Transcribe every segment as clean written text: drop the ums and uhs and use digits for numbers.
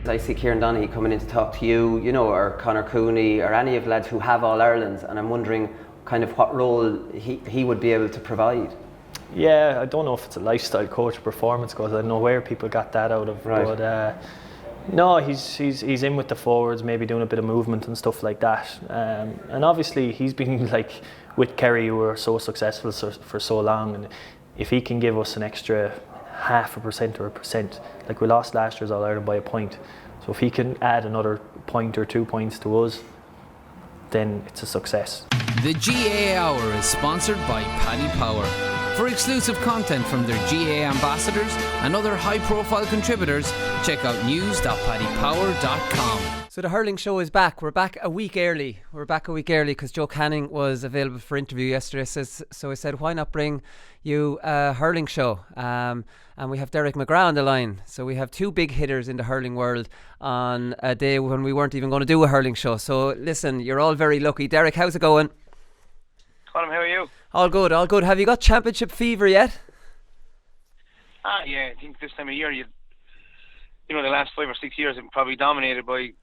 I see Kieran Donaghy coming in to talk to you, or Conor Cooney, or any of the lads who have All-Irelands, and I'm wondering kind of what role he would be able to provide. Yeah, I don't know if it's a lifestyle coach or performance coach. I don't know where people got that out of. Right. But no, he's in with the forwards, maybe doing a bit of movement and stuff like that. And obviously he's been with Kerry, who were so successful for so long. And if he can give us an extra 0.5% or 1%, like we lost last year's All-Ireland by a point. So if he can add another point or 2 points to us, then it's a success. The GAA Hour is sponsored by Paddy Power. For exclusive content from their GAA ambassadors and other high-profile contributors, check out news.paddypower.com. So the Hurling show is back. We're back a week early. Because Joe Canning was available for interview yesterday. So I said, why not bring you a Hurling show? And we have Derek McGrath on the line. So we have two big hitters in the hurling world on a day when we weren't even going to do a hurling show. So listen, you're all very lucky. Derek, how's it going? Colm, how are you? All good. Have you got championship fever yet? Yeah, I think this time of year, the last 5 or 6 years have probably dominated by,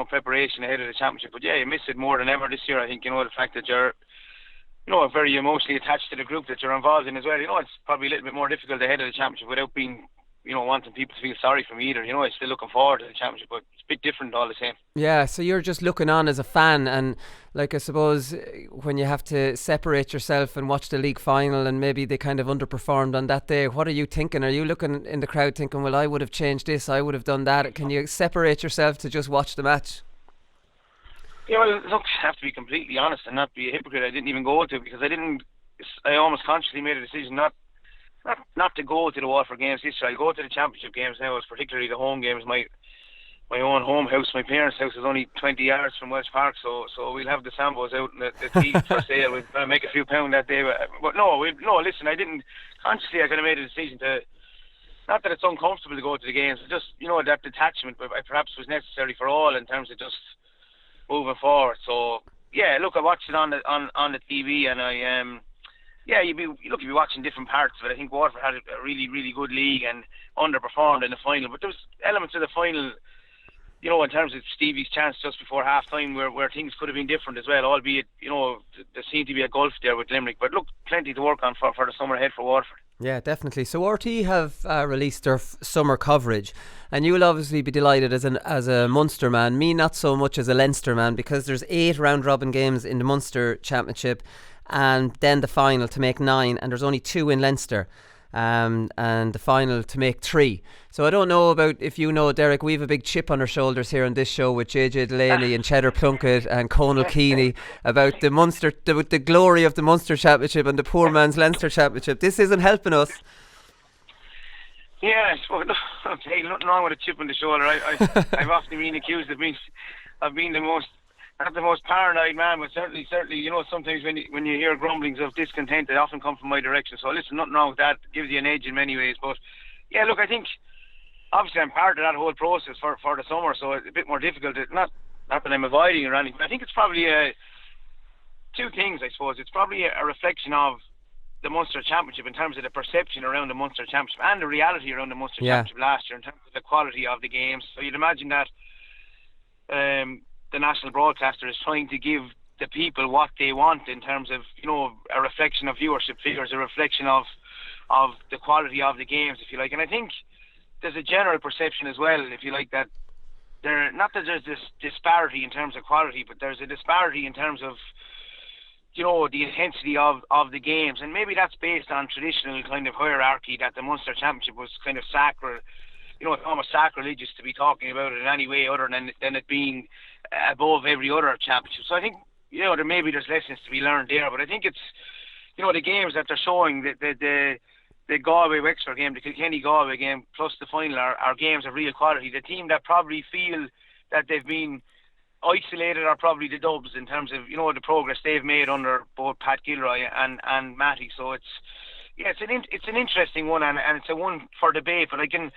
preparation ahead of the championship. But yeah, you miss it more than ever this year. I think, the fact that you're, very emotionally attached to the group that you're involved in as well. It's probably a little bit more difficult ahead of the championship without being, wanting people to feel sorry for me either. I'm still looking forward to the championship, but it's a bit different all the same. Yeah, so you're just looking on as a fan, and I suppose when you have to separate yourself and watch the league final and maybe they kind of underperformed on that day, what are you thinking? Are you looking in the crowd thinking, well, I would have changed this, I would have done that? Can you separate yourself to just watch the match? Yeah, well, look, I have to be completely honest and not be a hypocrite. I didn't even go to it because I almost consciously made a decision not to go to the Waterford games this year. I go to the championship games now, it's particularly the home games. My own home house, my parents' house, is only 20 yards from Welsh Park, so we'll have the Sambos out in the teeth for sale. We'll make a few pound that day, but listen, I didn't consciously. I kind of made a decision to, not that it's uncomfortable to go to the games, but just that detachment perhaps was necessary for all in terms of just moving forward. So yeah, look, I watched it on the TV, and I you'd be watching different parts of it. I think Waterford had a really, really good league and underperformed in the final. But there was elements of the final, in terms of Stevie's chance just before half-time where things could have been different as well, albeit, there seemed to be a gulf there with Limerick. But look, plenty to work on for the summer ahead for Waterford. Yeah, definitely. So RTÉ have released their summer coverage, and you will obviously be delighted as a Munster man. Me, not so much as a Leinster man, because there's 8 round-robin games in the Munster Championship, and then the final to make 9, and there's only 2 in Leinster, and the final to make 3. So I don't know about if you know, Derek, we have a big chip on our shoulders here on this show with JJ Delaney and Cheddar Plunkett and Conal Keeney about the Munster, the glory of the Munster Championship and the poor man's Leinster Championship. This isn't helping us. Yeah, I suppose, hey, nothing wrong with a chip on the shoulder. I've often been accused of being not the most paranoid man, but certainly, sometimes when you hear grumblings of discontent, they often come from my direction. So listen, nothing wrong with that. It gives you an edge in many ways. But yeah, look, I think obviously I'm part of that whole process for the summer, so it's a bit more difficult. Not that I'm avoiding or anything, but I think it's probably two things, I suppose. It's probably a reflection of the Munster Championship in terms of the perception around the Munster Championship and the reality around the Munster Championship last year in terms of the quality of the games. So you'd imagine that the national broadcaster is trying to give the people what they want in terms of, a reflection of viewership figures, a reflection of the quality of the games, if you like. And I think there's a general perception as well, if you like, that not that there's this disparity in terms of quality, but there's a disparity in terms of, the intensity of the games. And maybe that's based on traditional kind of hierarchy that the Munster Championship was kind of sacred. It's almost sacrilegious to be talking about it in any way other than it being above every other championship. So I think, there's lessons to be learned there. But I think it's, the games that they're showing, the Galway Wexford game, the Kilkenny Galway game, plus the final are games of real quality. The team that probably feel that they've been isolated are probably the Dubs in terms of, the progress they've made under both Pat Gilroy and Matty. So it's an interesting one, and it's a one for debate. But I can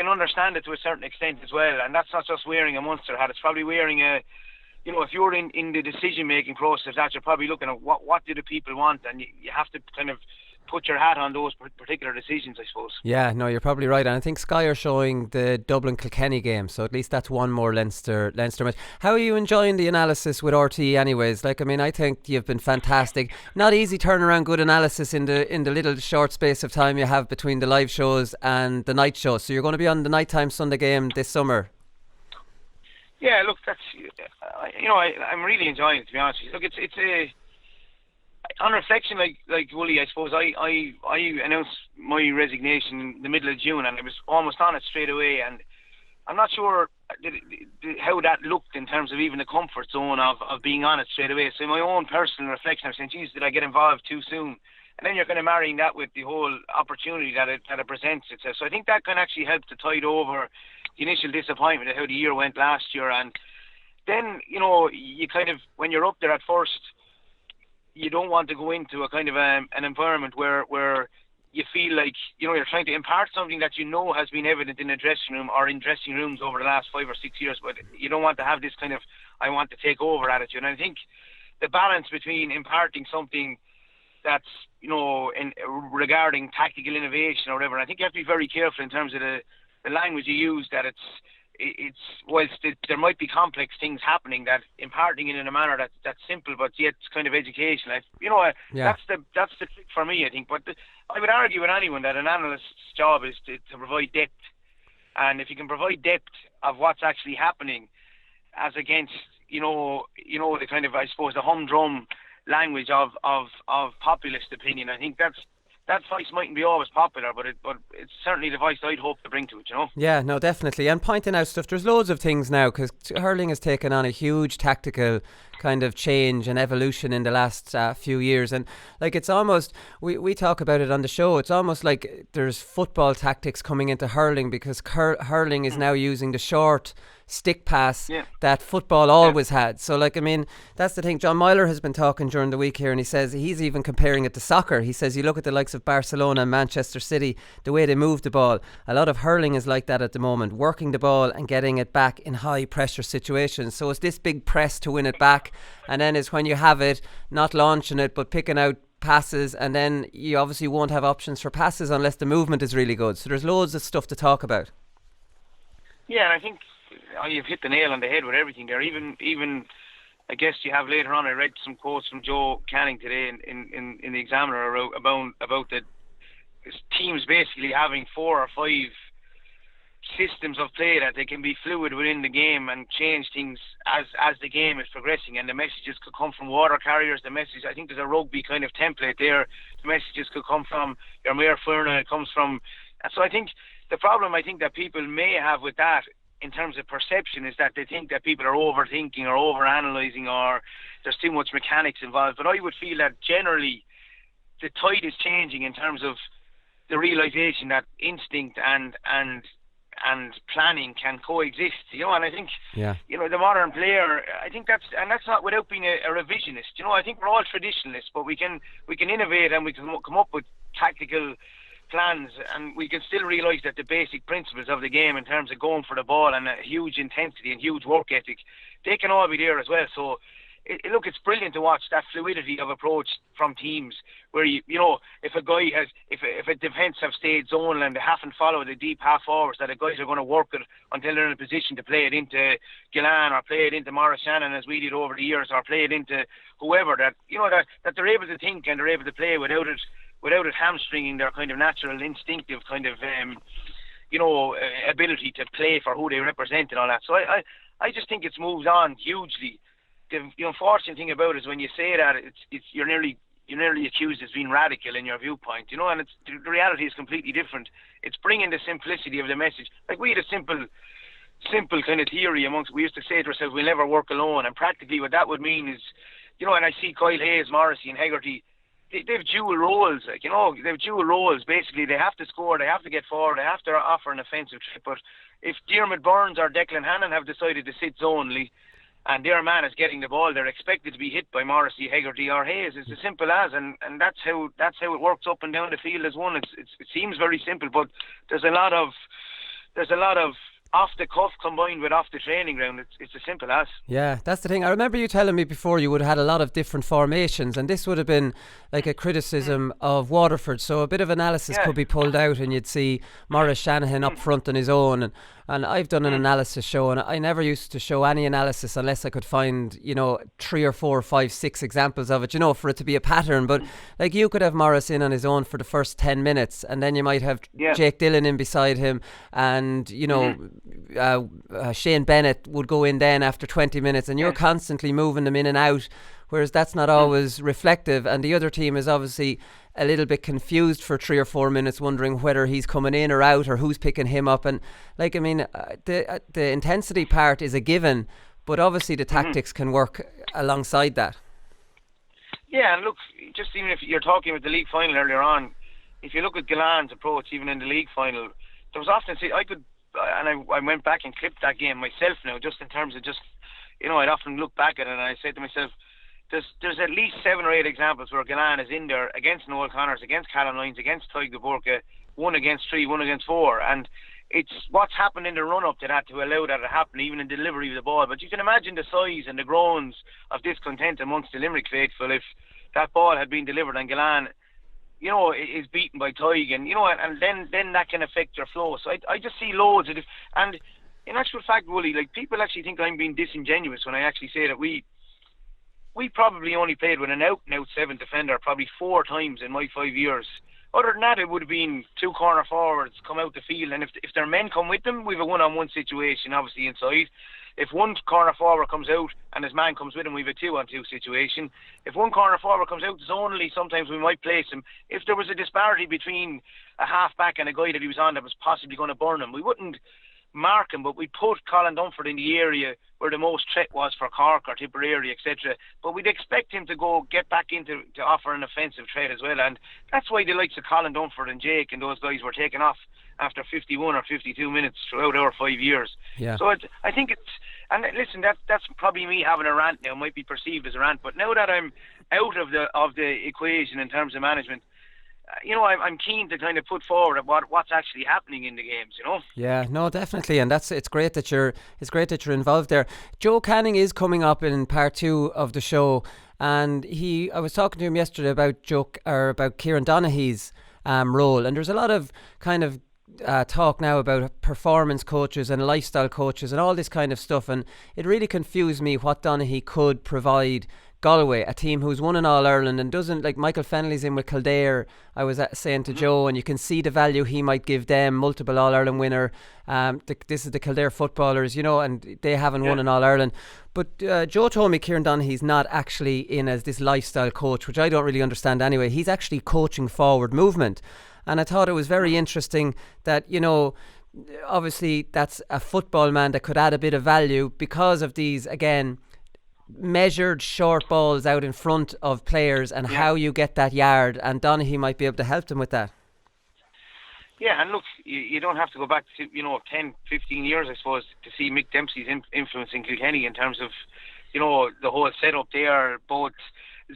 understand it to a certain extent as well. And that's not just wearing a Munster hat. It's probably wearing a, if you're in the decision making process, that you're probably looking at what do the people want, and you have to kind of put your hat on those particular decisions, I suppose. Yeah, no, you're probably right. And I think Sky are showing the Dublin-Kilkenny game, so at least that's one more Leinster match. How are you enjoying the analysis with RTE anyways? Like, I mean, I think you've been fantastic. Not easy turning around good analysis in the little short space of time you have between the live shows and the night shows. So you're going to be on the nighttime Sunday game this summer. Yeah, look, that's I'm really enjoying it, to be honest with you. Look, it's a on reflection, like Wooly, I suppose I announced my resignation in the middle of June, and I was almost on it straight away. And I'm not sure how that looked in terms of even the comfort zone of being on it straight away. So in my own personal reflection, I'm saying, geez, did I get involved too soon? And then you're kind of marrying that with the whole opportunity that it presents itself. So I think that can actually help to tide over the initial disappointment of how the year went last year. And then, you kind of, when you're up there at first, you don't want to go into a kind of an environment where you feel like, you're trying to impart something that has been evident in a dressing room or in dressing rooms over the last 5 or 6 years, but you don't want to have this kind of, I want to take over attitude. And I think the balance between imparting something that's, regarding tactical innovation or whatever, and I think you have to be very careful in terms of the language you use, that it's whilst there might be complex things happening, that imparting it in a manner that's simple but yet kind of educational. That's the trick for me, I think. But I would argue with anyone that an analyst's job is to provide depth, and if you can provide depth of what's actually happening, as against the kind of, I suppose, the humdrum language of populist opinion, I think that voice mightn't be always popular, but it's certainly the voice I'd hope to bring to it, Yeah, no, definitely. And pointing out stuff, there's loads of things now, because hurling has taken on a huge tactical kind of change and evolution in the last few years. And like, it's almost, we talk about it on the show, it's almost like there's football tactics coming into hurling, because hurling is now using the short stick pass that football always had. So like, I mean, that's the thing. John Myler has been talking during the week here, and he says he's even comparing it to soccer. He says you look at the likes of Barcelona and Manchester City, the way they move the ball, a lot of hurling is like that at the moment, working the ball and getting it back in high pressure situations. So it's this big press to win it back, and then it's when you have it, not launching it but picking out passes, and then you obviously won't have options for passes unless the movement is really good. So there's loads of stuff to talk about. Yeah, and I think you've hit the nail on the head with everything there. Even I guess you have later on, I read some quotes from Joe Canning today in the Examiner about the teams basically having 4 or 5 systems of play, that they can be fluid within the game and change things as the game is progressing, and the messages could come from water carriers. I think there's a rugby kind of template there. The messages could come from your Mayor Furna, it comes from, and so I think the problem that people may have with that in terms of perception is that they think that people are overthinking or overanalyzing, or there's too much mechanics involved. But I would feel that generally the tide is changing in terms of the realization that instinct and planning can coexist, and I think the modern player, I think that's not without being a revisionist. I think we're all traditionalists, but we can innovate, and we can come up with tactical plans, and we can still realise that the basic principles of the game in terms of going for the ball and a huge intensity and huge work ethic, they can all be there as well. So it's brilliant to watch that fluidity of approach from teams where if a defence have stayed zonal and they haven't followed the deep half forwards, that the guys are going to work it until they're in a position to play it into Gleeson or play it into Morris Shannon, as we did over the years, or play it into whoever, that they're able to think and they're able to play without it hamstringing their kind of natural instinctive kind of ability to play for who they represent and all that. So I just think it's moved on hugely. The unfortunate thing about it is when you say that, you're nearly accused as being radical in your viewpoint, and the reality is completely different. It's bringing the simplicity of the message. Like, we had a simple kind of theory we used to say to ourselves, we'll never work alone, and practically what that would mean is, and I see Kyle Hayes, Morrissey and Hegarty, they've dual roles, they've dual roles. Basically, they have to score, they have to get forward, they have to offer an offensive threat. But if Diarmuid Burns or Declan Hannon have decided to sit zonally, and their man is getting the ball, they're expected to be hit by Morrissey, Hegarty or Hayes. It's as simple as, and that's how it works up and down the field as one. It seems very simple, but there's a lot of off the cuff combined with off the training ground. It's as simple as. Yeah, that's the thing. I remember you telling me before you would have had a lot of different formations, and this would have been like a criticism of Waterford. So a bit of analysis could be pulled out, and you'd see Maurice Shanahan up front on his own. And I've done an analysis show, and I never used to show any analysis unless I could find, 3 or 4 or 5, 6 examples of it, for it to be a pattern. But like you could have Maurice in on his own for the first 10 minutes, and then you might have Jake Dillon in beside him, and Shane Bennett would go in then after 20 minutes, and you're constantly moving them in and out, whereas that's not always reflective, and the other team is obviously a little bit confused for 3 or 4 minutes, wondering whether he's coming in or out or who's picking him up. And the intensity part is a given, but obviously the tactics can work alongside that. Yeah, and look, just even if you're talking about the league final earlier on, if you look at Galan's approach even in the league final, there was often I went back and clipped that game myself now, just in terms of I'd often look back at it and I said to myself, there's at least 7 or 8 examples where Galan is in there against Noel Connors, against Callum Lyons, against Tyga Burka, 1 against 3, 1 against 4, and it's what's happened in the run-up to that to allow that to happen, even in delivery of the ball. But you can imagine the size and the groans of discontent amongst the Limerick faithful if that ball had been delivered and Galan, is beaten by Tyga, and then that can affect your flow. So I just see loads of this, and in actual fact, Wooly, like, people actually think I'm being disingenuous when I actually say that we probably only played with an out-and-out 7 defender probably 4 times in my 5 years. Other than that, it would have been 2 corner forwards come out the field, and if their men come with them, we have a one-on-one situation obviously inside. If one corner forward comes out and his man comes with him, we have a 2-on-2 situation. If one corner forward comes out zonally, sometimes we might place him. If there was a disparity between a half-back and a guy that he was on that was possibly going to burn him, we wouldn't mark him, but we put Colin Dunford in the area where the most threat was for Cork or Tipperary, etc. But we'd expect him to get back into to offer an offensive threat as well, and that's why the likes of Colin Dunford and Jake and those guys were taken off after 51 or 52 minutes throughout our 5 years. Yeah. So I think it's, and listen, that's probably me having a rant now. It might be perceived as a rant, but now that I'm out of the equation in terms of management, I'm keen to kind of put forward what's actually happening in the games. Yeah, no, definitely, and it's great that you're involved there. Joe Canning is coming up in part 2 of the show, and I was talking to him yesterday about Kieran Donaghy's role, and there's a lot of kind of talk now about performance coaches and lifestyle coaches and all this kind of stuff, and it really confused me what Donaghy could provide Galway, a team who's won an All-Ireland and doesn't, like, Michael Fennelly's in with Kildare, I was saying to Joe, and you can see the value he might give them, multiple All-Ireland winner. This is the Kildare footballers, and they haven't won an All-Ireland. But Joe told me Kieran Donaghy's not actually in as this lifestyle coach, which I don't really understand anyway. He's actually coaching forward movement. And I thought it was very interesting that, obviously that's a football man that could add a bit of value because of these, again, measured short balls out in front of players and how you get that yard, and Donaghy might be able to help them with that. Yeah, and look, you don't have to go back to 10, 15 years, I suppose, to see Mick Dempsey's influence in Kilkenny in terms of the whole setup there, both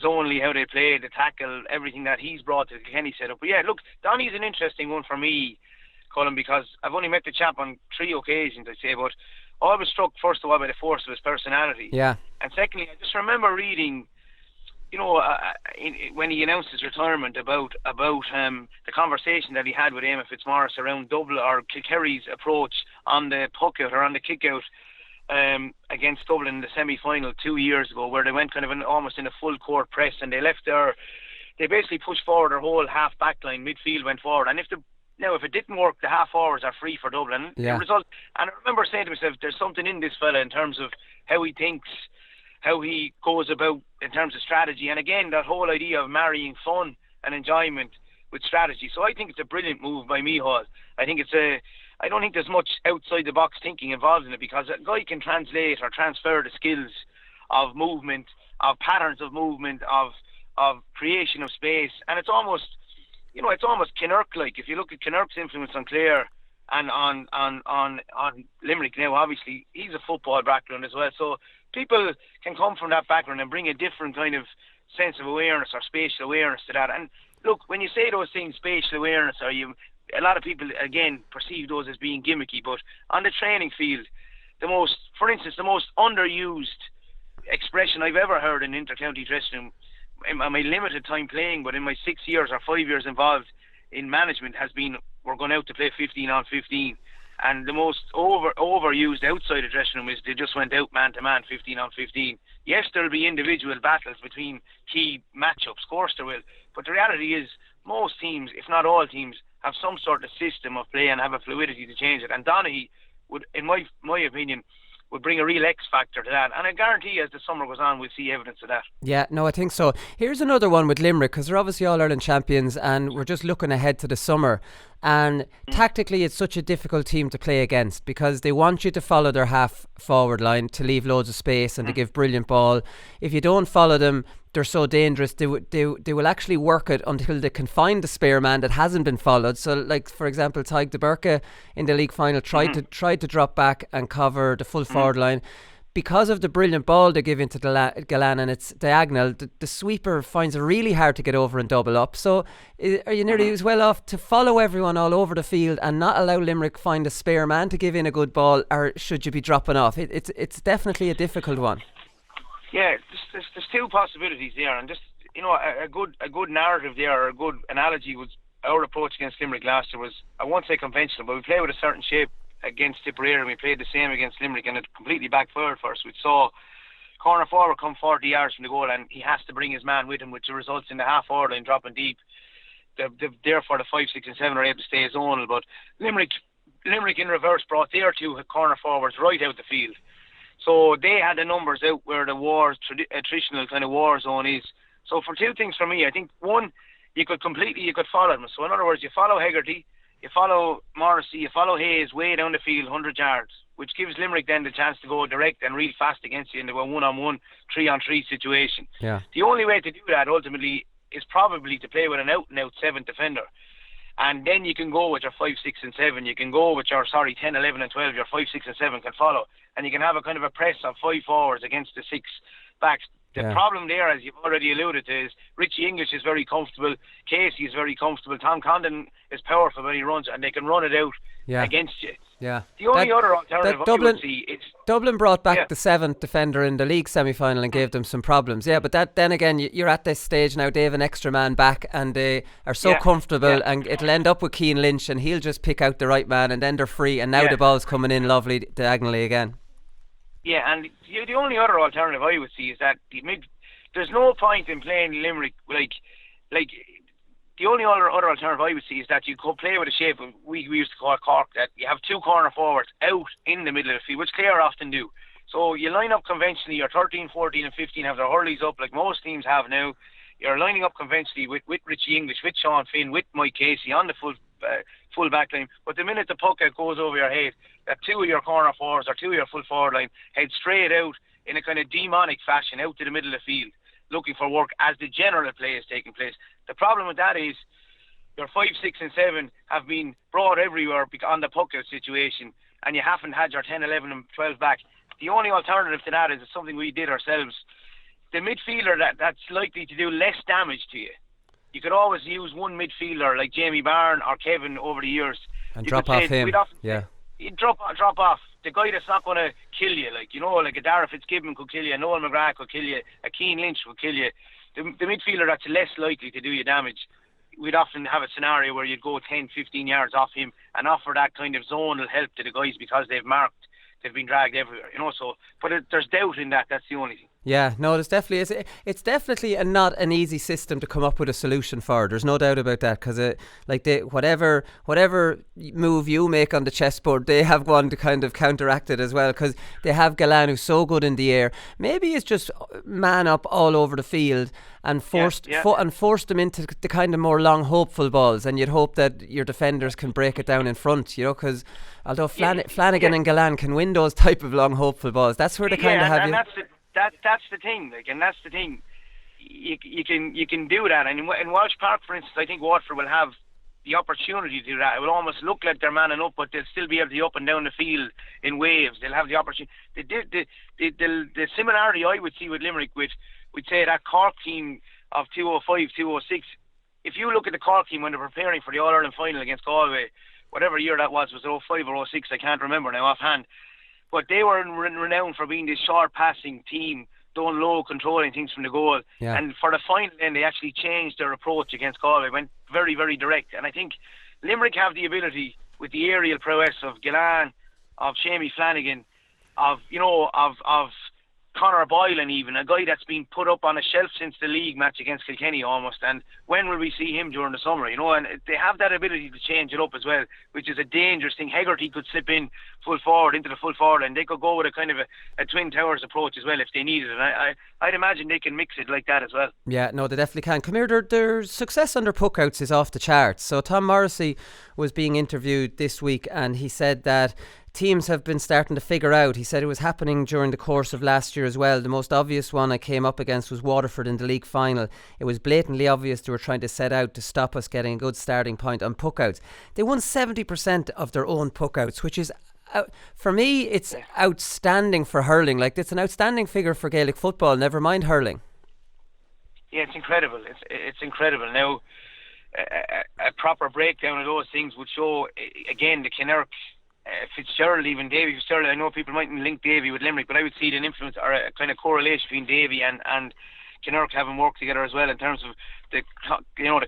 zonally, how they play, the tackle, everything that he's brought to the Kilkenny setup. But yeah, look, Donny's an interesting one for me, Colm, because I've only met the chap on 3 occasions, I'd say, but I was struck first of all by the force of his personality. Yeah. And secondly, I just remember reading, when he announced his retirement about the conversation that he had with Eamon Fitzmaurice around Dublin or Kilkerry's approach on the puck out or on the kick out against Dublin in the semi-final 2 years ago, where they went kind of almost in a full court press, and they basically pushed forward their whole half back line, midfield went forward, and if it didn't work, the half forwards are free for Dublin. Yeah. The result, and I remember saying to myself, there's something in this fella in terms of how he thinks, how he goes about in terms of strategy, and again, that whole idea of marrying fun and enjoyment with strategy. So I think it's a brilliant move by Micheál. I don't think there's much outside the box thinking involved in it, because a guy can translate or transfer the skills of movement, of patterns of movement, of creation of space, and it's almost Kinnerk-like. If you look at Kinnerk's influence on Clare and on Limerick now, obviously he's a football background as well. So people can come from that background and bring a different kind of sense of awareness or spatial awareness to that. And look, when you say those things, spatial awareness, or a lot of people again perceive those as being gimmicky, but on the training field, for instance, the most underused expression I've ever heard in intercounty dressing room, in my limited time playing, but in my 6 years or 5 years involved in management, has been, we're going out to play 15 on 15. And the most overused outside the dressing room is they just went out man to man 15 on 15. Yes, there'll be individual battles between key matchups, of course there will, but the reality is most teams, if not all teams, have some sort of system of play and have a fluidity to change it. And Donaghy would, in my opinion, would bring a real X factor to that, and I guarantee as the summer goes on we'll see evidence of that. Yeah, no, I think so. Here's another one with Limerick, because they're obviously All-Ireland champions and we're just looking ahead to the summer, and tactically it's such a difficult team to play against because they want you to follow their half forward line to leave loads of space and to give brilliant ball. If you don't follow them, they're so dangerous. They will actually work it until they can find the spare man that hasn't been followed. So, like for example, Tadhg de Burka in the league final tried to drop back and cover the full forward line. Because of the brilliant ball they give into Galan and it's diagonal, the sweeper finds it really hard to get over and double up. So are you nearly as well off to follow everyone all over the field and not allow Limerick find a spare man to give in a good ball, or should you be dropping off? It's definitely a difficult one. Yeah, there's two possibilities there, and just a good narrative there, or a good analogy was our approach against Limerick last year was, I won't say conventional, but we play with a certain shape against Tipperary, and we played the same against Limerick, and it completely backfired for us. We saw corner forward come 40 yards from the goal, and he has to bring his man with him, which results in the half forward line dropping deep. Therefore, the 5, 6, and 7 are able to stay zonal, but Limerick in reverse brought their two corner forwards right out the field. So they had the numbers out where the traditional kind of war zone is. So for two things for me, I think one, you could follow them. So in other words, you follow Hegarty, you follow Morrissey, you follow Hayes way down the field, 100 yards, which gives Limerick then the chance to go direct and real fast against you into a 1-on-1, 3-on-3 situation. Yeah. The only way to do that ultimately is probably to play with an out-and-out 7th defender. And then you can go with your 5, 6 and 7. You can go with your 10, 11 and 12. Your 5, 6 and 7 can follow. And you can have a kind of a press of 5 forwards against the 6 backs. The problem there, as you've already alluded to, is Richie English is very comfortable. Casey is very comfortable. Tom Condon is powerful when he runs, and they can run it out against you. Yeah. The only other alternative I would see is Dublin brought back the 7th defender in the league semi-final and gave them some problems. Yeah, but then again, you're at this stage now. They have an extra man back, and they are so comfortable, and it'll end up with Cian Lynch, and he'll just pick out the right man, and then they're free. And now the ball's coming in lovely diagonally again. Yeah, and the only other alternative I would see is that there's no point in playing Limerick like the only other alternative I would see is that you could play with a shape of, we used to call Cork, that you have 2 corner forwards out in the middle of the field, which Clare often do. So you line up conventionally, your 13, 14 and 15 have their hurleys up like most teams have now. You're lining up conventionally with Richie English, with Sean Finn, with Mike Casey on the full back line. But the minute the puck out goes over your head, that 2 of your corner forwards or 2 of your full forward line head straight out in a kind of demonic fashion out to the middle of the field, looking for work as the general play is taking place. The problem with that is your 5, 6 and 7 have been brought everywhere on the puck out situation, and you haven't had your 10, 11 and 12 back. The only alternative to that is something we did ourselves. The midfielder that's likely to do less damage to you. You could always use one midfielder like Jamie Byrne or Kevin over the years. And you drop off him. You'd drop off. The guy that's not going to kill you, like a Dara Fitzgibbon could kill you, a Noel McGrath could kill you, a Cian Lynch would kill you. The midfielder that's less likely to do you damage, we'd often have a scenario where you'd go 10, 15 yards off him and offer that kind of zonal help to the guys because they've been dragged everywhere, so, but there's doubt in that, that's the only thing. Yeah, no, it's definitely not an easy system to come up with a solution for. There's no doubt about that, because whatever move you make on the chessboard, they have one to kind of counteract it as well, because they have Galan, who's so good in the air. Maybe it's just man up all over the field and forced them into the kind of more long hopeful balls, and you'd hope that your defenders can break it down in front, because although Flanagan and Galan can win those type of long hopeful balls, that's where they kind of have you. That's the thing, and that's the thing. You can do that, and in Walsh Park, for instance, I think Waterford will have the opportunity to do that. It will almost look like they're manning up, but they'll still be able to up and down the field in waves. They'll have the opportunity. The similarity I would see with Limerick, we'd say that Cork team of 205, 206, if you look at the Cork team when they're preparing for the All-Ireland final against Galway, whatever year that was it 05 or 06, I can't remember now offhand, but they were renowned for being this short passing team, doing low, controlling things from the goal. Yeah. And for the final then, they actually changed their approach against Galway, went very, very direct. And I think Limerick have the ability, with the aerial prowess of Gillan, of Shamie Flanagan, of Conor Boylan, even a guy that's been put up on a shelf since the league match against Kilkenny almost. And when will we see him during the summer? And they have that ability to change it up as well, which is a dangerous thing. Hegarty could slip in full forward into the full forward, and they could go with a kind of a Twin Towers approach as well if they needed it. And I'd imagine they can mix it like that as well. Yeah, no, they definitely can. Come here, their success under puckouts is off the charts. So Tom Morrissey was being interviewed this week, and he said that teams have been starting to figure out. He said it was happening during the course of last year as well. The most obvious one I came up against was Waterford in the league final. It was blatantly obvious they were trying to set out to stop us getting a good starting point on puckouts. They won 70% of their own puckouts, which is, for me, it's outstanding for hurling. Like, it's an outstanding figure for Gaelic football, never mind hurling. Yeah, it's incredible. It's incredible. Now, a proper breakdown of those things would show, again, the Kinnerk, Fitzgerald, even Davy Fitzgerald. I know people mightn't link Davy with Limerick, but I would see an influence or a kind of correlation between Davy and Kinnerk having worked together as well in terms of the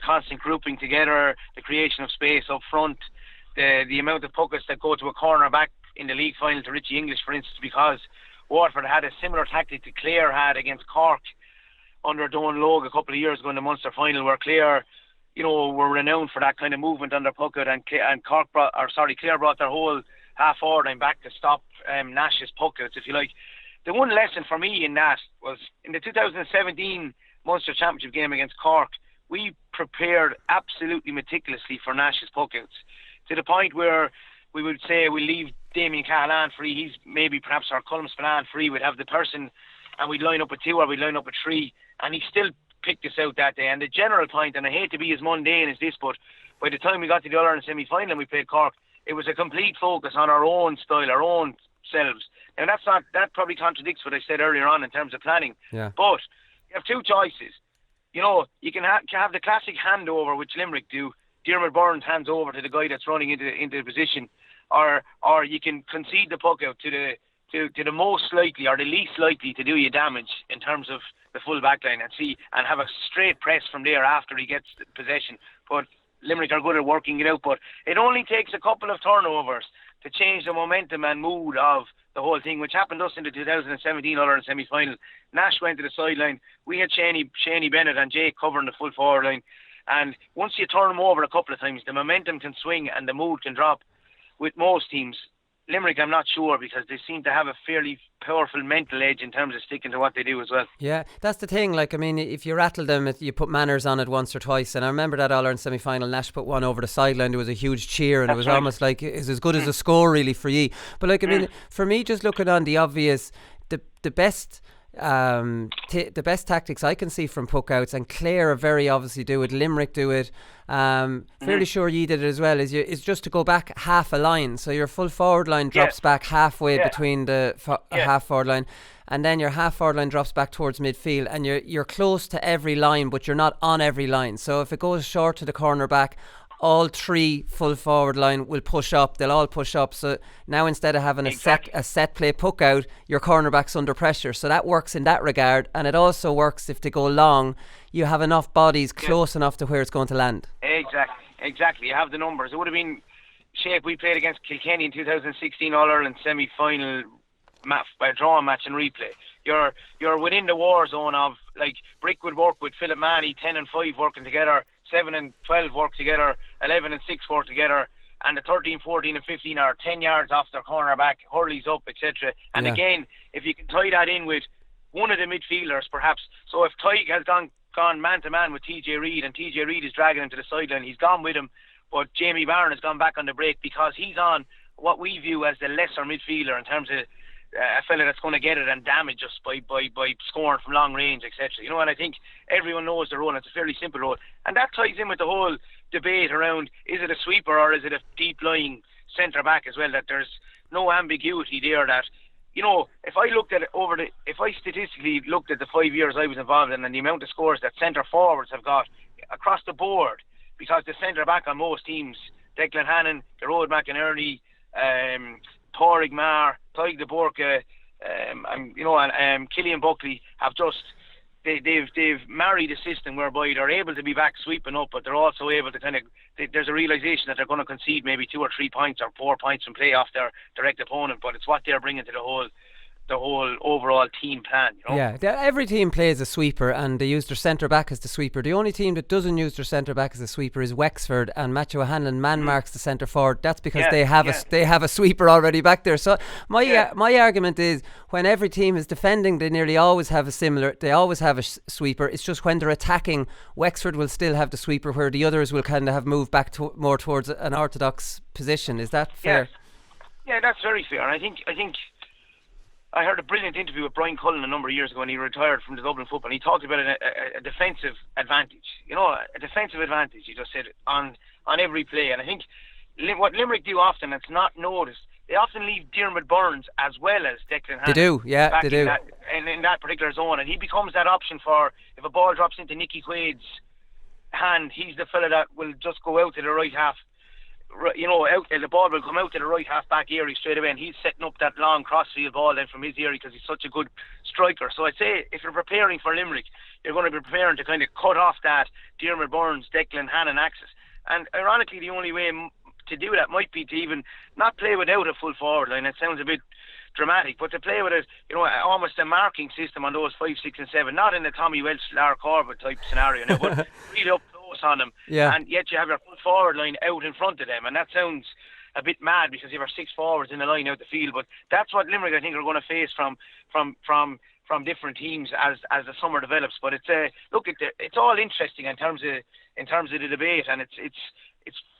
constant grouping together, the creation of space up front, the amount of puckets that go to a corner back in the league final to Richie English, for instance, because Waterford had a similar tactic to Clare had against Cork under Donaghy Logue a couple of years ago in the Munster final, where Clare were renowned for that kind of movement under pucket, and Clare brought their whole half forward line back to stop Nash's puckets, if you like. The one lesson for me in that was in the 2017 Munster Championship game against Cork, we prepared absolutely meticulously for Nash's puckets, to the point where we would say we leave Damien Cahalane free, he's maybe perhaps our Colm Spillane free, we'd have the person and we'd line up with 2 or we'd line up with 3, and he still picked us out that day. And the general point, and I hate to be as mundane as this, but by the time we got to the All-Ireland semi-final and we played Cork, it was a complete focus on our own style, our own selves. Now that probably contradicts what I said earlier on in terms of planning. Yeah. But you have 2 choices. You can have the classic handover, which Limerick do. Diarmuid Byrne hands over to the guy that's running into the position, or you can concede the puck out to the most likely or the least likely to do you damage in terms of the full back line and have a straight press from there after he gets the possession. But Limerick are good at working it out, but it only takes a couple of turnovers to change the momentum and mood of the whole thing, which happened to us in the 2017 All-Ireland semi-final. Nash went to the sideline. We had Shaney Bennett and Jake covering the full forward line, and once you turn them over a couple of times, the momentum can swing and the mood can drop. With most teams, Limerick, I'm not sure, because they seem to have a fairly powerful mental edge in terms of sticking to what they do as well. Yeah, that's the thing. Like, I mean, if you rattle them, you put manners on it once or twice. And I remember that All-Ireland semi-final, Nash put one over the sideline. There was a huge cheer, and it was almost like it's as good as a score, really, for ye. But like, I mean, for me, just looking on the obvious, the best. The best tactics I can see from puckouts, and Clare very obviously do it, Limerick do it, fairly sure ye did it as well, is just to go back half a line, so your full forward line drops back halfway between the half forward line, and then your half forward line drops back towards midfield, and you're close to every line, but you're not on every line. So if it goes short to the corner back, all 3 full forward line will push up. They'll all push up. So now instead of having a set play puck out, your cornerback's under pressure. So that works in that regard, and it also works if they go long. You have enough bodies close enough to where it's going to land. Exactly. You have the numbers. It would have been shape. We played against Kilkenny in 2016 All-Ireland semi-final drawing match and replay. You're within the war zone of, like, Brick would work with Philip Manny, 10 and 5 working together, 7 and 12 work together, 11 and 6 work together, and the 13, 14 and 15 are 10 yards off their cornerback, Hurley's up, etc. And again, if you can tie that in with one of the midfielders perhaps, so if Tyke has gone man to man with TJ Reid, and TJ Reid is dragging him to the sideline, he's gone with him, but Jamie Barron has gone back on the break because he's on what we view as the lesser midfielder in terms of a fella that's going to get it and damage us by scoring from long range, etc. And I think everyone knows the role, and it's a fairly simple role. And that ties in with the whole debate around, is it a sweeper or is it a deep-lying centre-back as well, that there's no ambiguity there, that you know, if I statistically looked at the 5 years I was involved in and the amount of scores that centre forwards have got across the board, because the centre back on most teams, Declan Hannon, Gerard McInerney, Pádraig Marr, Tadhg de Borca, and Killian Buckley have just they've married a system whereby they're able to be back sweeping up, but they're also able to there's a realisation that they're going to concede maybe 2 or 3 points or 4 points from play off their direct opponent, but it's what they're bringing to the whole overall team plan, you know? Yeah, every team plays a sweeper and they use their centre back as the sweeper. The only team that doesn't use their centre back as a sweeper is Wexford, and Matthew O'Hanlon marks the centre forward. That's because they have a sweeper already back there. So my argument is, when every team is defending, they nearly always have a sweeper. It's just when they're attacking, Wexford will still have the sweeper, where the others will kind of have moved back more towards an orthodox position. Is that fair? Yeah, that's very fair. I think I heard a brilliant interview with Brian Cullen a number of years ago when he retired from the Dublin football. He talked about a defensive advantage. You know, a defensive advantage, he just said, on every play. And I think what Limerick do often, it's not noticed, they often leave Diarmaid Byrnes as well as Declan Hannon. They do, yeah, they do. In that particular zone. And he becomes that option for, if a ball drops into Nicky Quaid's hand, he's the fella that will just go out to the right half. You know, the ball will come out to the right half back area straight away, and he's setting up that long crossfield ball then from his area because he's such a good striker. So I'd say if you're preparing for Limerick, you're going to be preparing to kind of cut off that Diarmaid Byrnes, Declan Hannon axis. And ironically, the only way to do that might be to even not play without a full forward line. It sounds a bit dramatic, but to play with almost a marking system on those 5, 6 and 7, not in the Tommy Welch, Lar Corbett type scenario now, but really up close on them, and yet you have your full forward line out in front of them, and that sounds a bit mad because you have 6 forwards in the line out the field, but that's what Limerick I think are going to face from different teams as the summer develops. But it's all interesting in terms of the debate, and it's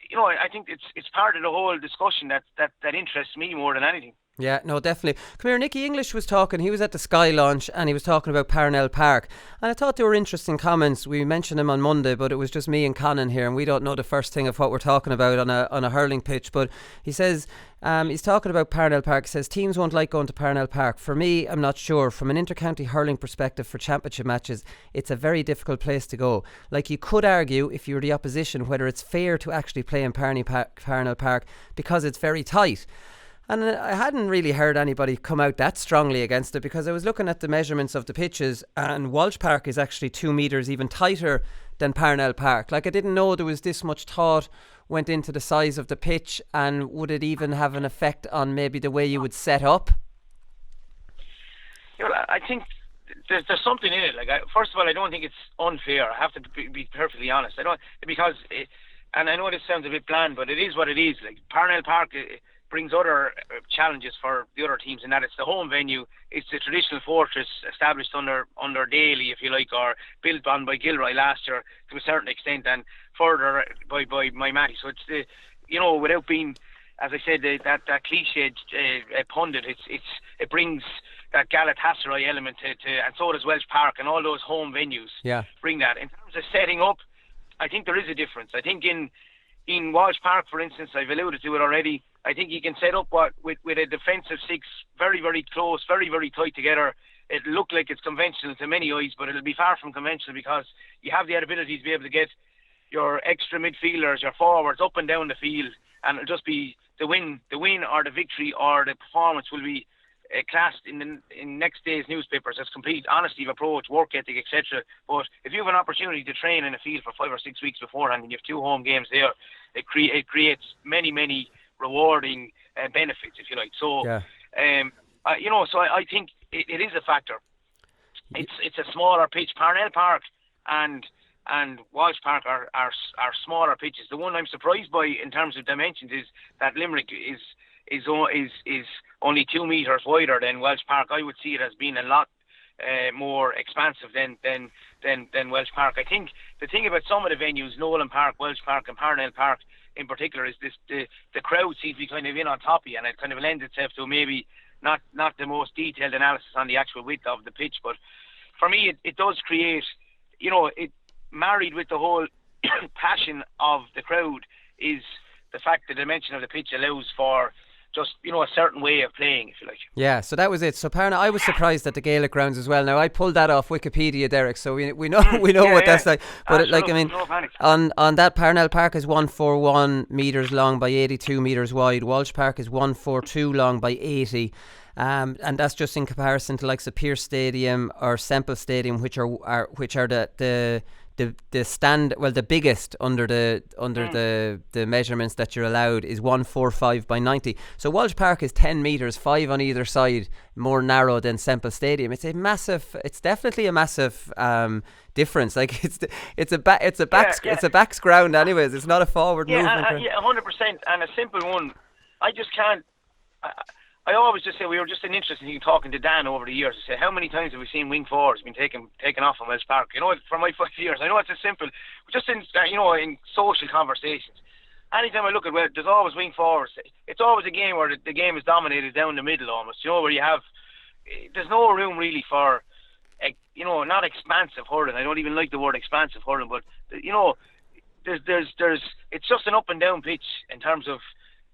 you know, I think it's part of the whole discussion that interests me more than anything. Yeah, no, definitely. Come here, Nicky English was talking. He was at the Sky launch and he was talking about Parnell Park, and I thought they were interesting comments. We mentioned him on Monday, but it was just me and Conan here, and we don't know the first thing of what we're talking about on a hurling pitch. But he says he's talking about Parnell Park. He says teams won't like going to Parnell Park. For me, I'm not sure. From an inter-county hurling perspective for championship matches, it's a very difficult place to go. Like, you could argue, if you're the opposition, whether it's fair to actually play in Parnell Park because it's very tight. And I hadn't really heard anybody come out that strongly against it, because I was looking at the measurements of the pitches, and Walsh Park is actually 2 metres even tighter than Parnell Park. Like, I didn't know there was this much thought went into the size of the pitch, and would it even have an effect on maybe the way you would set up? You know, I think there's something in it. Like, first of all, I don't think it's unfair. I have to be perfectly honest. I don't, because and I know this sounds a bit bland, but it is what it is. Like, Parnell Park brings other challenges for the other teams, in that it's the home venue, it's the traditional fortress established under Daly, if you like, or built on by Gilroy last year to a certain extent, and further by my Matty. So it's the, you know, without being, as I said, that cliched pundit, it brings that Galatasaray element to, and so does Welsh Park, and all those home venues bring that. In terms of setting up, I think there is a difference. I think in Walsh Park, for instance, I've alluded to it already, I think you can set up with a defensive 6 very, very close, very, very tight together. It'll look like it's conventional to many eyes, but it'll be far from conventional, because you have the ability to be able to get your extra midfielders, your forwards up and down the field, and it'll just be the win or the victory or the performance will be classed in next day's newspapers as complete honesty of approach, work ethic, etc. But if you have an opportunity to train in a field for 5 or 6 weeks beforehand, and you have 2 home games there, it creates many rewarding benefits, if you like. So, you know, so I think it is a factor. It's a smaller pitch. Parnell Park and Walsh Park are smaller pitches. The one I'm surprised by in terms of dimensions is that Limerick is only 2 metres wider than Welsh Park. I would see it as being a lot more expansive than Welsh Park. I think the thing about some of the venues, Nolan Park, Welsh Park and Parnell Park in particular, is the crowd seems to be kind of in on top of you, and it kind of lends itself to maybe not the most detailed analysis on the actual width of the pitch. But for me, it does create, you know, it married with the whole passion of the crowd is the fact the dimension of the pitch allows for just a certain way of playing, if you like. Yeah, so that was it. So Parna, I was surprised at the Gaelic grounds as well. Now I pulled that off Wikipedia, Derek, so we know what that's like. But on that, Parnell Park is 141 metres long by 82 metres wide. Walsh Park is 142 long by 80. And that's just in comparison to likes of Pierce Stadium or Semple Stadium, which are the biggest under the measurements that you're allowed is 145 by 90. So Walsh Park is 10 metres, 5 on either side, more narrow than Semple Stadium. It's definitely a massive difference. Like it's a backs ground anyways. It's not a forward movement. Yeah, 100%. And a simple one, I just can't. I always just say, we were just an interesting thing talking to Dan over the years. I say, how many times have we seen wing forwards been taken off from Welsh Park? For my 5 years, I know it's a simple, just in in social conversations. Anytime I look at there's always wing forwards. It's always a game where the game is dominated down the middle almost. Where you have, there's no room really for, not expansive hurling. I don't even like the word expansive hurling, but there's it's just an up and down pitch in terms of.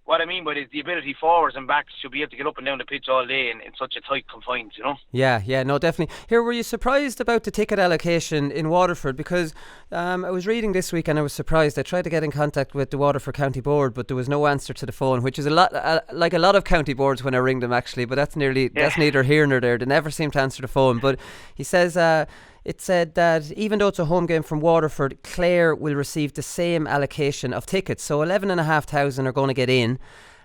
What I mean by it is the ability forwards and backs should be able to get up and down the pitch all day in such a tight confines, Yeah, no, definitely. Here, were you surprised about the ticket allocation in Waterford? Because I was reading this week and I was surprised. I tried to get in contact with the Waterford County Board, but there was no answer to the phone, which is a lot like a lot of county boards when I ring them actually. But that's neither here nor there. They never seem to answer the phone. But he says. It said that even though it's a home game from Waterford, Clare will receive the same allocation of tickets. So 11,500 are going to get in,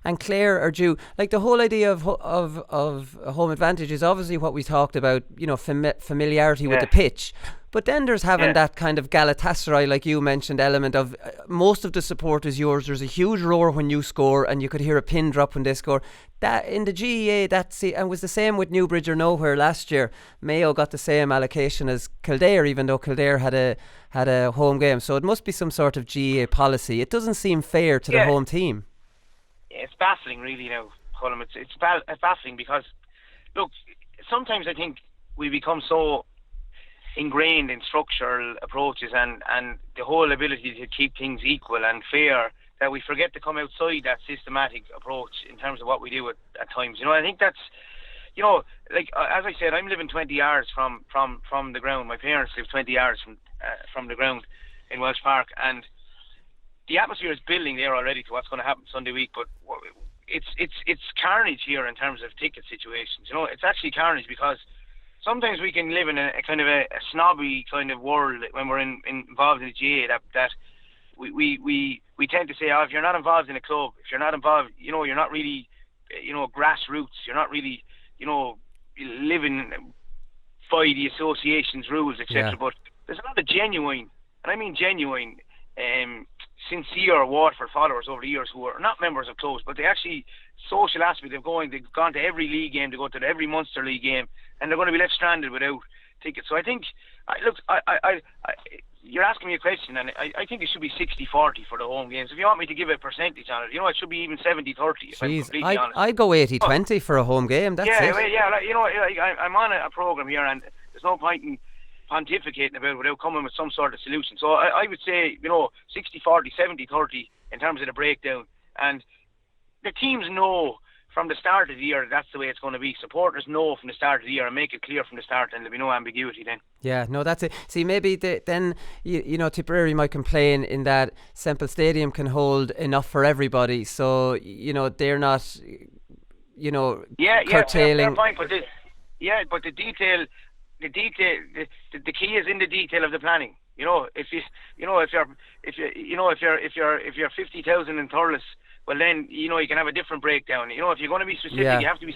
and Clare are due. Like the whole idea of home advantage is obviously what we talked about. Familiarity with the pitch. But then there's having that kind of Galatasaray, like you mentioned, element of most of the support is yours. There's a huge roar when you score, and you could hear a pin drop when they score. That in the GEA, and was the same with Newbridge or Nowhere last year. Mayo got the same allocation as Kildare, even though Kildare had a home game. So it must be some sort of GEA policy. It doesn't seem fair to the home team. Yeah, it's baffling, really. Now, Colm, it's baffling because, look, sometimes I think we become so ingrained in structural approaches and the whole ability to keep things equal and fair that we forget to come outside that systematic approach in terms of what we do at times. I think that's, like as I said, I'm living 20 yards from the ground. My parents live 20 yards from the ground in Welsh Park, and the atmosphere is building there already to what's going to happen Sunday week. But it's carnage here in terms of ticket situations. It's actually carnage because sometimes we can live in a kind of a snobby kind of world when we're involved in the GA that we tend to say, if you're not involved in a club, if you're not involved, you're not really, grassroots, you're not really, living by the association's rules, etc. Yeah. But there's a lot of genuine, and I mean genuine, sincere Waterford followers over the years who are not members of clubs, but they actually social aspect of they've gone to every league game, they go to every Munster League game, and they're going to be left stranded without tickets. So I think, you're asking me a question, and I think it should be 60-40 for the home games. If you want me to give a percentage on it, it should be even 70-30. If I'm completely honest, I'd go 80-20 for a home game. That's it. I'm on a program here, and there's no point in pontificating about it without coming with some sort of solution. So I would say, 60-40, 70-30 in terms of the breakdown. And the teams know from the start of the year that's the way it's going to be. Supporters know from the start of the year and make it clear from the start, and there'll be no ambiguity then. Yeah, no, that's it. See, maybe then Tipperary might complain in that Semple Stadium can hold enough for everybody, so they're not curtailing. But the detail. The key is in the detail of the planning. If you're 50,000 in Thurles, well then you can have a different breakdown. If you're going to be specific, you have to be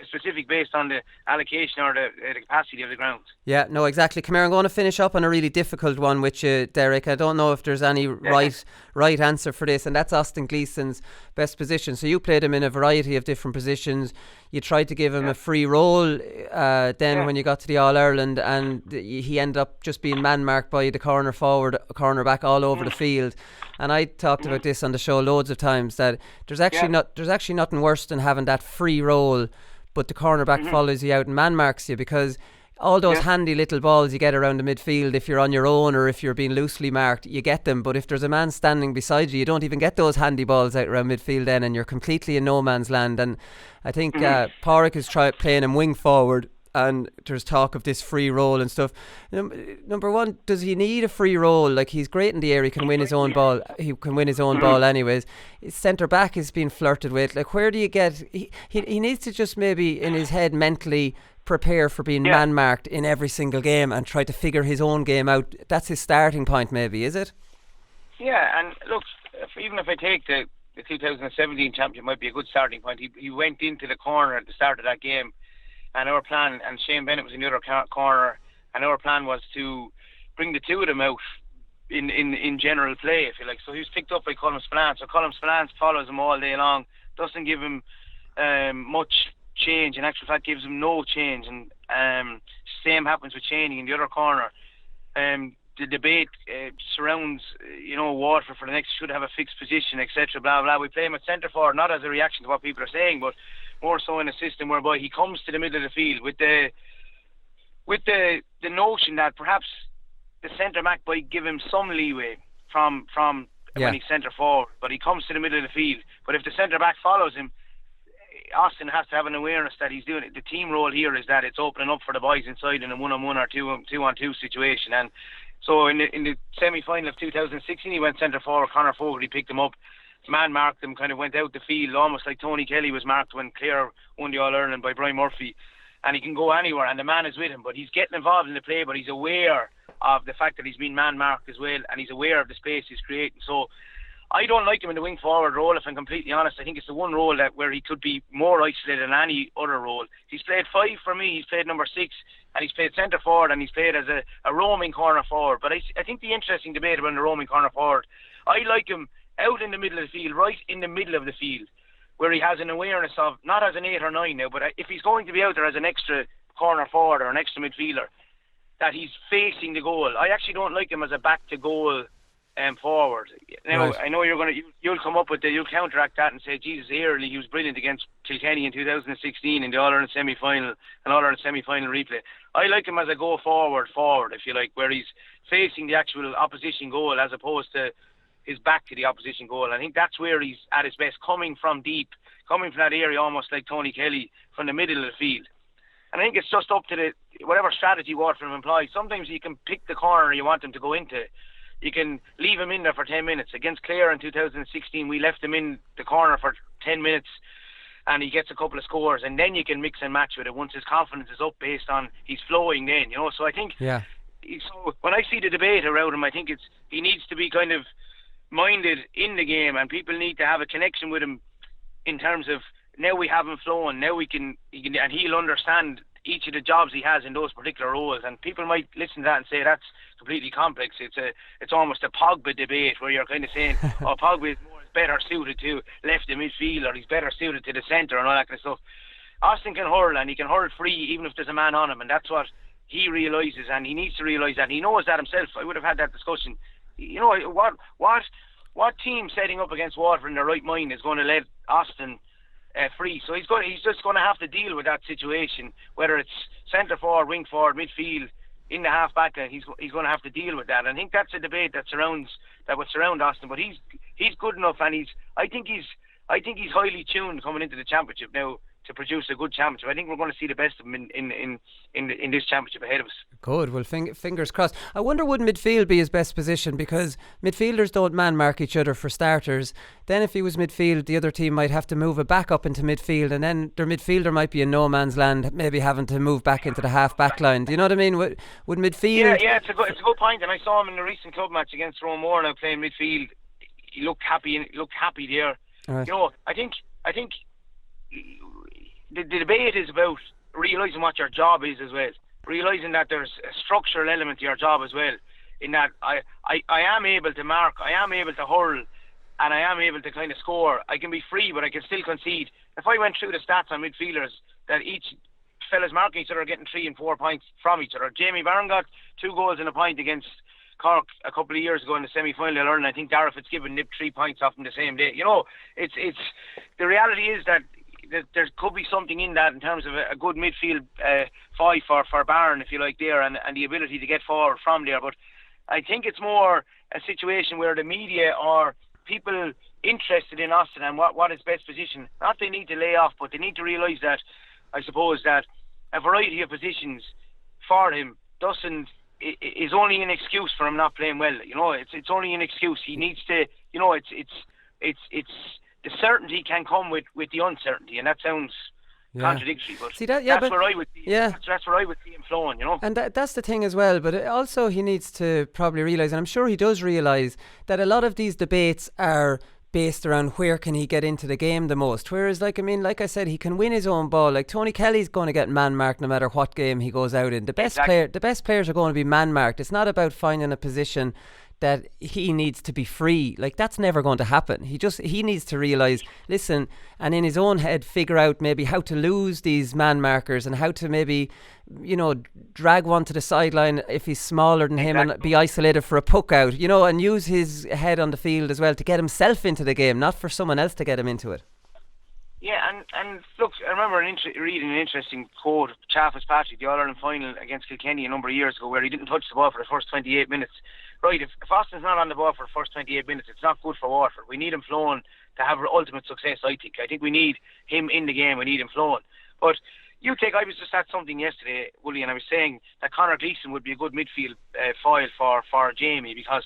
specific based on the allocation or the capacity of the grounds. Yeah, no, exactly. Come here, I'm going to finish up on a really difficult one with you, Derek. I don't know if there's any right answer for this, and that's Austin Gleeson's best position. So you played him in a variety of different positions. You tried to give him a free role when you got to the All-Ireland, and he ended up just being man-marked by the corner forward, corner back all over the field. And I talked about this on the show loads of times, that there's actually nothing worse than having that free role, but the cornerback follows you out and man marks you, because all those handy little balls you get around the midfield, if you're on your own or if you're being loosely marked, you get them. But if there's a man standing beside you, you don't even get those handy balls out around midfield then, and you're completely in no man's land. And I think Pádraig is playing him wing forward, and there's talk of this free role and stuff. Number one, does he need a free role? Like, he's great in the air, he can win his own ball. He can win his own ball anyways. His centre back is being flirted with. Like, where do you get? He needs to just maybe in his head mentally prepare for being man marked in every single game and try to figure his own game out. That's his starting point, maybe, is it? Yeah, and look, even if I take the 2017 championship, might be a good starting point. He went into the corner at the start of that game. And our plan, and Shane Bennett was in the other corner, and our plan was to bring the two of them out in general play, if you like. So he was picked up by Colm Spillane. So Colm Spillane follows him all day long, doesn't give him much change. In actual fact, gives him no change. And same happens with Cheney in the other corner. The debate surrounds, Waterford for the next should have a fixed position, etc. Blah blah. We play him at centre forward, not as a reaction to what people are saying, but more so in a system whereby he comes to the middle of the field with the notion that perhaps the centre back might give him some leeway from when he's centre forward, but he comes to the middle of the field. But if the centre back follows him, Austin has to have an awareness that he's doing it. The team role here is that it's opening up for the boys inside in a 1-on-1 or 2-on-2 situation. And so in the semi-final of 2016, he went centre forward. Conor Fogarty picked him up, man marked him, kind of went out the field, almost like Tony Kelly was marked when Clare won the All-Ireland by Brian Murphy. And he can go anywhere, and the man is with him, but he's getting involved in the play, but he's aware of the fact that he's been man marked as well, and he's aware of the space he's creating. So I don't like him in the wing forward role, if I'm completely honest. I think it's the one role where he could be more isolated than any other role. He's played 5 for me, he's played number 6, and he's played centre forward, and he's played as a roaming corner forward. But I think the interesting debate about the roaming corner forward, I like him out in the middle of the field, right in the middle of the field, where he has an awareness of, not as an 8 or 9 now, but if he's going to be out there as an extra corner forward or an extra midfielder, that he's facing the goal. I actually don't like him as a back to goal forward. Now, right. I know you'll come up with you'll counteract that and say, Jesus, Early, he was brilliant against Kilkenny in 2016 in the All-Ireland semi-final and All-Ireland semi-final replay. I like him as a go forward, if you like, where he's facing the actual opposition goal as opposed to his back to the opposition goal. I think that's where he's at his best, coming from deep, coming from that area almost like Tony Kelly from the middle of the field. And I think it's just up to whatever strategy Waterford employs. Sometimes you can pick the corner you want him to go into. You can leave him in there for 10 minutes. Against Clare in 2016, we left him in the corner for 10 minutes and he gets a couple of scores, and then you can mix and match with it once his confidence is up based on he's flowing then, So I think so when I see the debate around him, I think he needs to be kind of minded in the game, and people need to have a connection with him in terms of, now we have him flowing, now he can and he'll understand each of the jobs he has in those particular roles. And people might listen to that and say that's completely complex. It's almost a Pogba debate where you're kind of saying, oh, Pogba is better suited to left of midfield, or he's better suited to the centre and all that kind of stuff. Austin can hurl, and he can hurl free even if there's a man on him, and that's what he realises, and he needs to realise that. He knows that himself. I would have had that discussion. What team setting up against Waterford in their right mind is going to let Austin free? So he's just going to have to deal with that situation, whether it's centre forward, wing forward, midfield, in the half back line. He's going to have to deal with that. And I think that's a debate that would surround Austin. But he's good enough, and I think he's highly tuned coming into the championship now to produce a good championship. I think we're going to see the best of him in this championship ahead of us. Good. Well, fingers crossed. I wonder, would midfield be his best position? Because midfielders don't man mark each other for starters. Then if he was midfield, the other team might have to move it back up into midfield, and then their midfielder might be in no man's land, maybe having to move back into the half back line. Do you know what I mean? Would midfield... Yeah, it's a good point. And I saw him in the recent club match against Roemore now playing midfield. He looked happy there. Right. I think the debate is about realising what your job is as well. Realising that there's a structural element to your job as well. In that I am able to mark, I am able to hurl, and I am able to kind of score. I can be free, but I can still concede. If I went through the stats on midfielders, that each fellas marking each other are getting 3 and 4 points from each other. Jamie Barron got 2 goals and a point against Cork a couple of years ago in the semi-final, and I think Darragh Fitzgibbon nipped 3 points off him the same day. It's the reality is that there could be something in that in terms of a good midfield five for Barron, if you like, there, and the ability to get forward from there. But I think it's more a situation where the media or people interested in Austin and what his best position, not they need to lay off, but they need to realise that, I suppose, that a variety of positions for him is only an excuse for him not playing well. It's only an excuse. He needs to, it's the certainty can come with the uncertainty, and that sounds contradictory, but that's where I would see. Yeah, that's where I would see him flowing. And that's the thing as well. But also he needs to probably realise, and I'm sure he does realise, that a lot of these debates are based around where can he get into the game the most. Whereas, like I said, he can win his own ball. Like Tony Kelly's going to get man marked no matter what game he goes out in. The best players are going to be man marked. It's not about finding a position that he needs to be free. Like, that's never going to happen. He needs to realise, listen, and in his own head figure out maybe how to lose these man markers and how to maybe, drag one to the sideline if he's smaller than him and be isolated for a puck out, and use his head on the field as well to get himself into the game, not for someone else to get him into it. Yeah, and look, I remember reading an interesting quote of Chaffis Patrick, the All-Ireland final against Kilkenny a number of years ago, where he didn't touch the ball for the first 28 minutes. Right, if Austin's not on the ball for the first 28 minutes, it's not good for Waterford. We need him flowing to have ultimate success, I think. I think we need him in the game, we need him flowing. But I was just at something yesterday, Willie, and I was saying that Conor Gleeson would be a good midfield foil for Jamie, because,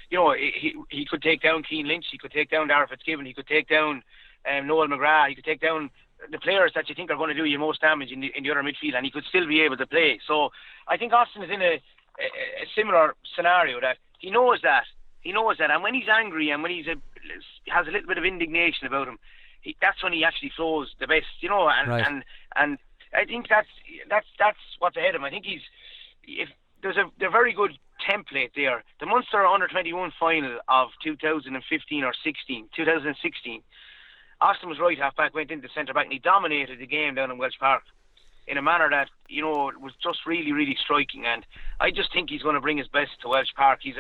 he could take down Keane Lynch, he could take down Darragh Fitzgibbon, he could take down Noel McGrath, he could take down the players that you think are going to do you most damage in the other midfield, and he could still be able to play. So I think Austin is in a similar scenario, that he knows that, and when he's angry and when has a little bit of indignation about him, that's when he actually flows the best, and I think that's what's ahead of him. I think there's a very good template there. The Munster Under-21 final of 2016, Austin was right half back, went into centre back, and he dominated the game down in Welsh Park in a manner that, was just really, really striking. And I just think he's going to bring his best to Welsh Park. He's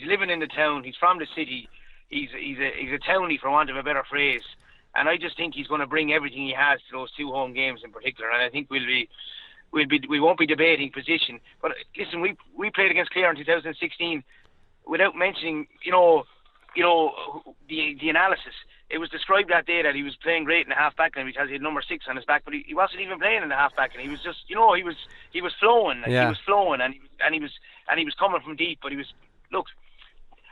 living in the town. He's from the city. He's a townie, for want of a better phrase. And I just think he's going to bring everything he has to those two home games in particular. And I think we won't be debating position. But listen, we played against Clare in 2016 without mentioning, the analysis. It was described that day that he was playing great in the half back line because he had number 6 on his back, but he wasn't even playing in the half back, and he was just, he was flowing. Yeah. He was flowing, and he was coming from deep. But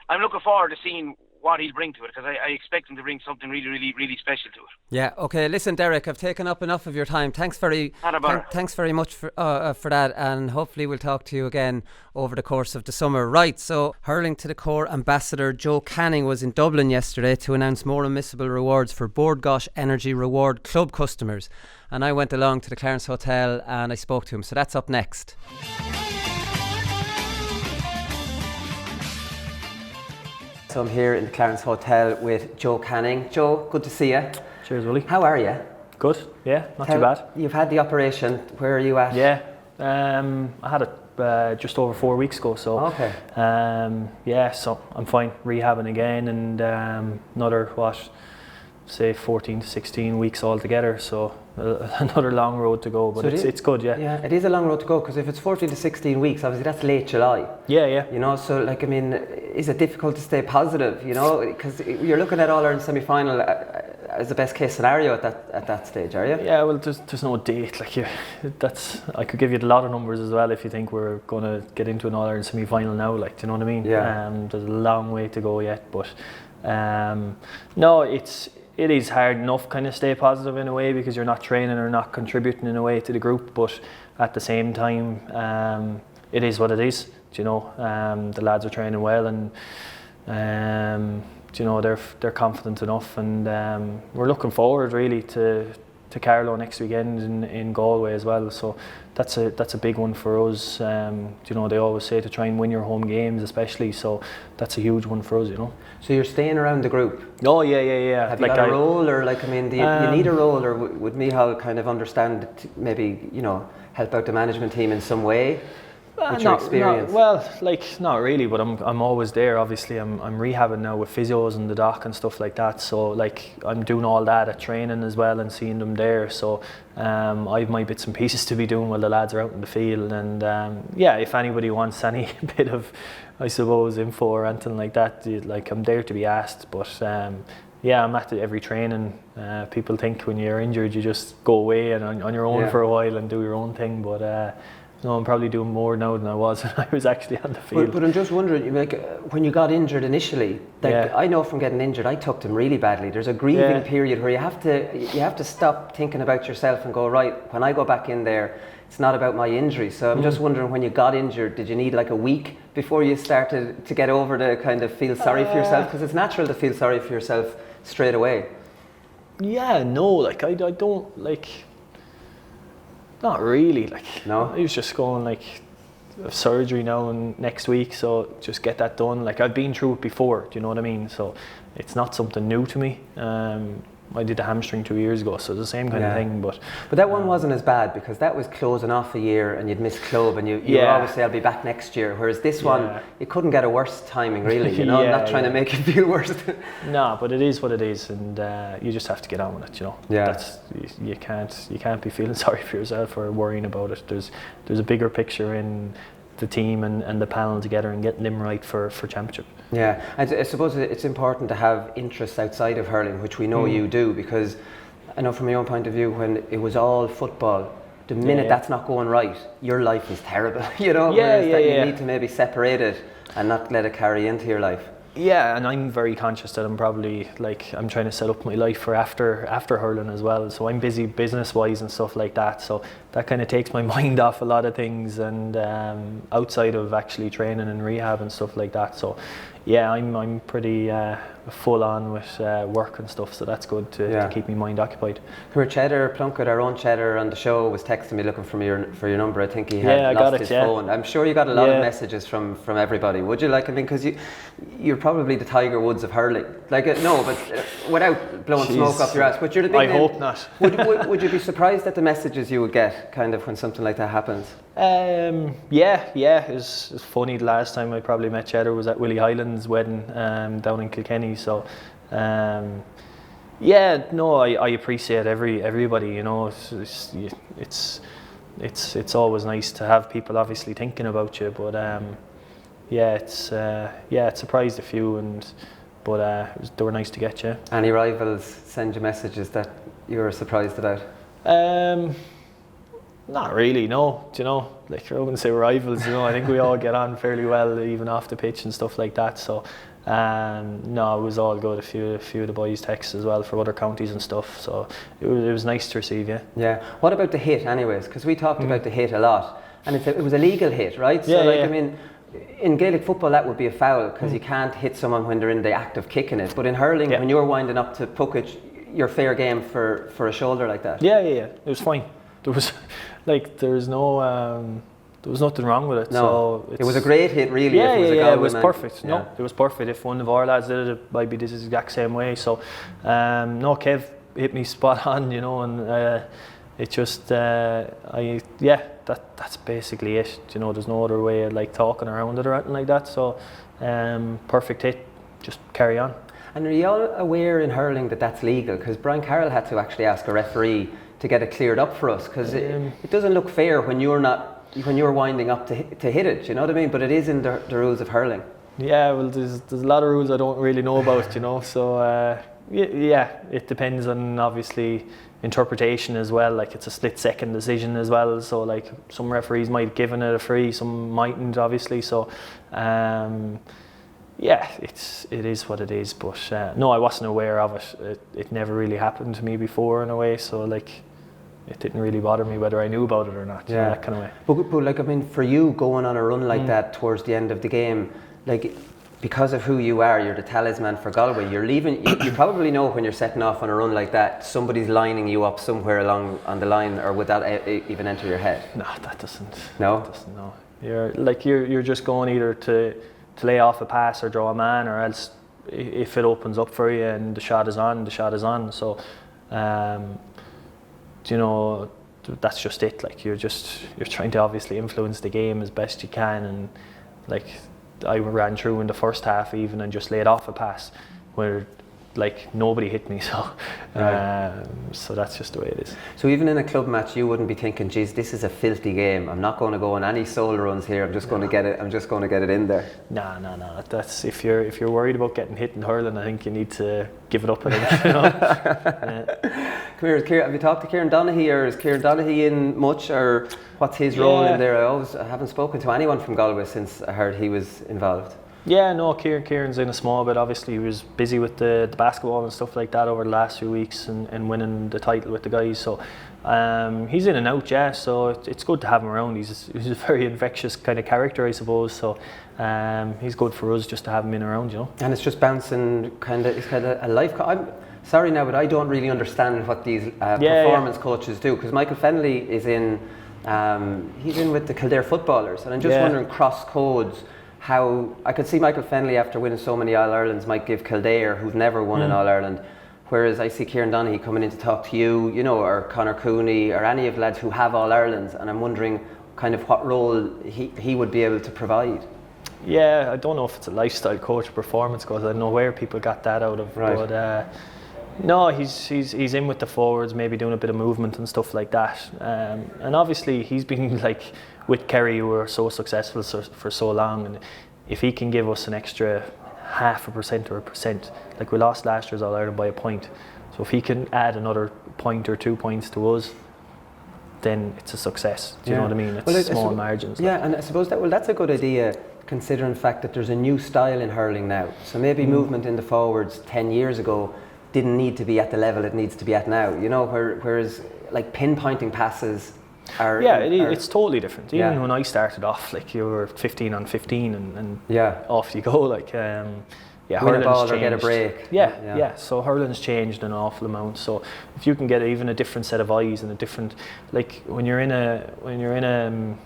I'm looking forward to seeing what he'll bring to it, because I expect him to bring something really, really, really special to it. Yeah. Okay. Listen, Derek, I've taken up enough of your time. Thanks very much for that, and hopefully we'll talk to you again over the course of the summer. Right. So, Hurling to the Core ambassador Joe Canning was in Dublin yesterday to announce more unmissable rewards for Bord Gáis Energy Reward Club customers, and I went along to the Clarence Hotel and I spoke to him. So that's up next. So I'm here in the Clarence Hotel with Joe Canning. Joe, good to see you. Cheers, Willie. How are you? Good, yeah, not too bad. You've had the operation. Where are you at? Yeah, I had it just over 4 weeks ago, so okay. So I'm fine, rehabbing again, and another 14 to 16 weeks altogether, so another long road to go, but it's good. Yeah, it is a long road to go, because if it's 14 to 16 weeks, obviously that's late July. Yeah. So is it difficult to stay positive, because you're looking at All-Ireland semi-final as the best case scenario at that stage, are you? Yeah, well, there's no date. I could give you a lot of numbers as well if you think we're going to get into an All-Ireland semi-final now, do you know what I mean? Yeah. There's a long way to go yet, but no, it is hard enough kind of stay positive in a way, because you're not training or not contributing in a way to the group, but at the same time, it is what it is. The lads are training well, and they're confident enough, and we're looking forward really to Carlow next weekend in Galway as well. So that's a big one for us. They always say to try and win your home games, especially. So that's a huge one for us. So you're staying around the group? Oh yeah. Have you got a role, or do you need a role, or would Michal kind of understand maybe help out the management team in some way? with your experience? Well, like not really, but I'm always there. Obviously, I'm rehabbing now with physios and the doc and stuff like that. So like I'm doing all that at training as well and seeing them there. So I've my bits and pieces to be doing while the lads are out in the field. And yeah, if anybody wants any bit of, I suppose, info or anything like that, like I'm there to be asked. But yeah, I'm at every training. People think when you're injured, you just go away and on your own for a while and do your own thing. But no, I'm probably doing more now than I was when I was actually on the field. But I'm just wondering, like, when you got injured initially, like I know from getting injured, I took them really badly. There's a grieving period where you have to stop thinking about yourself and go, right, when I go back in there, it's not about my injury. So I'm just wondering, when you got injured, did you need like a week before you started to get over the kind of feel sorry for yourself? Because it's natural to feel sorry for yourself straight away. Yeah, no, like I don't like. Not really, like no. I was just going like surgery now and next week, so just get that done. Like I've been through it before, do you know what I mean? So it's not something new to me. I did a hamstring 2 years ago, so it's the same kind of thing. But that one wasn't as bad because that was closing off a year and you'd missed club and you would always say, I'll be back next year. Whereas this one, you couldn't get a worse timing really, you know, I'm not trying to make it feel worse. No, but it is what it is, and you just have to get on with it, you know. Yeah. That's, you can't be feeling sorry for yourself or worrying about it. There's a bigger picture in the team and the panel together and getting them right for championship. Yeah, I suppose it's important to have interests outside of hurling, which we know you do, because I know from my own point of view, when it was all football, the minute that's not going right, your life is terrible, you know, you need to maybe separate it and not let it carry into your life. Yeah, and I'm very conscious that I'm probably I'm trying to set up my life for after hurling as well. So I'm busy business wise and stuff like that. So that kind of takes my mind off a lot of things, and outside of actually training and rehab and stuff like that. So yeah, I'm pretty full on with work and stuff. So that's good to keep my mind occupied. Her Cheddar Plunkett, our own Cheddar on the show, was texting me looking for your number. I think he had lost his phone. I'm sure you got a lot of messages from everybody. Would you like? I mean, because you're probably the Tiger Woods of hurling. Like no, but without blowing smoke up your ass. But you're the big I name. hope not. would you be surprised at the messages you would get, kind of, when something like that happens? Yeah. It was funny. The last time I probably met Cheddar was at Willie Hyland's wedding down in Kilkenny. So, I appreciate everybody. You know, it's always nice to have people obviously thinking about you. But it surprised a few, but they were nice to get you. Any rivals send you messages that you were surprised about? Not really, no. Do you know, like, I wouldn't say rivals, you know, I think we all get on fairly well, even off the pitch and stuff like that. So, no, it was all good. A few of the boys texts as well from other counties and stuff. So it was nice to receive, Yeah. What about the hit, anyways? Because we talked about the hit a lot, and it was a legal hit, right? So, I mean, in Gaelic football that would be a foul because you can't hit someone when they're in the act of kicking it. But in hurling, when you're winding up to puck it, you're fair game for a shoulder like that. Yeah. It was fine. There was nothing wrong with it. No, so it was a great hit, really. It was perfect. No, it was perfect. If one of our lads did it, it might be this exact same way. So, no, Kev hit me spot on, you know, and it just, that's basically it. You know, there's no other way of like talking around it or anything like that. So, perfect hit. Just carry on. And are you all aware in hurling that that's legal? Because Brian Carroll had to actually ask a referee to get it cleared up for us, because it doesn't look fair when you're winding up to hit it, you know what I mean? But it is in the rules of hurling. Yeah, well, there's a lot of rules I don't really know about, you know. So it depends on obviously interpretation as well. Like, it's a split-second decision as well. So like, some referees might have given it a free, some mightn't, obviously. So it is what it is. But no, I wasn't aware of it. It never really happened to me before in a way. So like, it didn't really bother me whether I knew about it or not. Yeah, that kind of way. But like, I mean, for you going on a run like that towards the end of the game, like, because of who you are, you're the talisman for Galway. You're leaving. You probably know when you're setting off on a run like that, somebody's lining you up somewhere along on the line, or would that even enter your head? No, that doesn't. No. That doesn't, no. You're just going either to lay off a pass or draw a man, or else if it opens up for you and the shot is on, the shot is on. So, you know, that's just it. Like you're trying to obviously influence the game as best you can, and like I ran through in the first half even and just laid off a pass where like nobody hit me, so so that's just the way it is. So even in a club match, you wouldn't be thinking, "Geez, this is a filthy game. I'm not going to go on any soul runs here. I'm just going to get it. I'm just going to get it in there." No. That's if you're worried about getting hit in hurling, I think you need to give it up. I think. You know? Come here, have you talked to Kieran Donaghy, or is Kieran Donaghy in much, or what's his role in there? I haven't spoken to anyone from Galway since I heard he was involved. Yeah, no, Kieran's in a small bit. Obviously, he was busy with the basketball and stuff like that over the last few weeks and winning the title with the guys. So he's in and out, yeah. So it's good to have him around. He's a very infectious kind of character, I suppose. So he's good for us just to have him in around, you know. And it's just bouncing it's kind of a life. I'm sorry now, but I don't really understand what these performance coaches do, because Michael Fennelly is in. He's in with the Kildare footballers, and I'm just wondering cross codes. How I could see Michael Fennelly, after winning so many All-Irelands, might give Kildare, who've never won an All-Ireland, whereas I see Kieran Donaghy coming in to talk to you know, or Conor Cooney, or any of the lads who have All-Irelands, and I'm wondering kind of what role he would be able to provide. Yeah, I don't know if it's a lifestyle coach or performance coach. I don't know where people got that out of, right. But no, he's in with the forwards, maybe doing a bit of movement and stuff like that. And obviously he's been like with Kerry, who were so successful for so long, and if he can give us an extra 0.5% or 1%, like we lost last year's All-Ireland by a point, so if he can add another point or 2 points to us, then it's a success. Do you know what I mean? It's small margins. Yeah, and I suppose that's a good idea, considering the fact that there's a new style in hurling now. So maybe movement in the forwards 10 years ago didn't need to be at the level it needs to be at now. You know, whereas like pinpointing passes. It's totally different. Even when I started off, like you were 15 on 15 and off you go. Like win a ball or get a break. Yeah. So hurling's changed an awful amount. So if you can get even a different set of eyes and a different, like when you're in a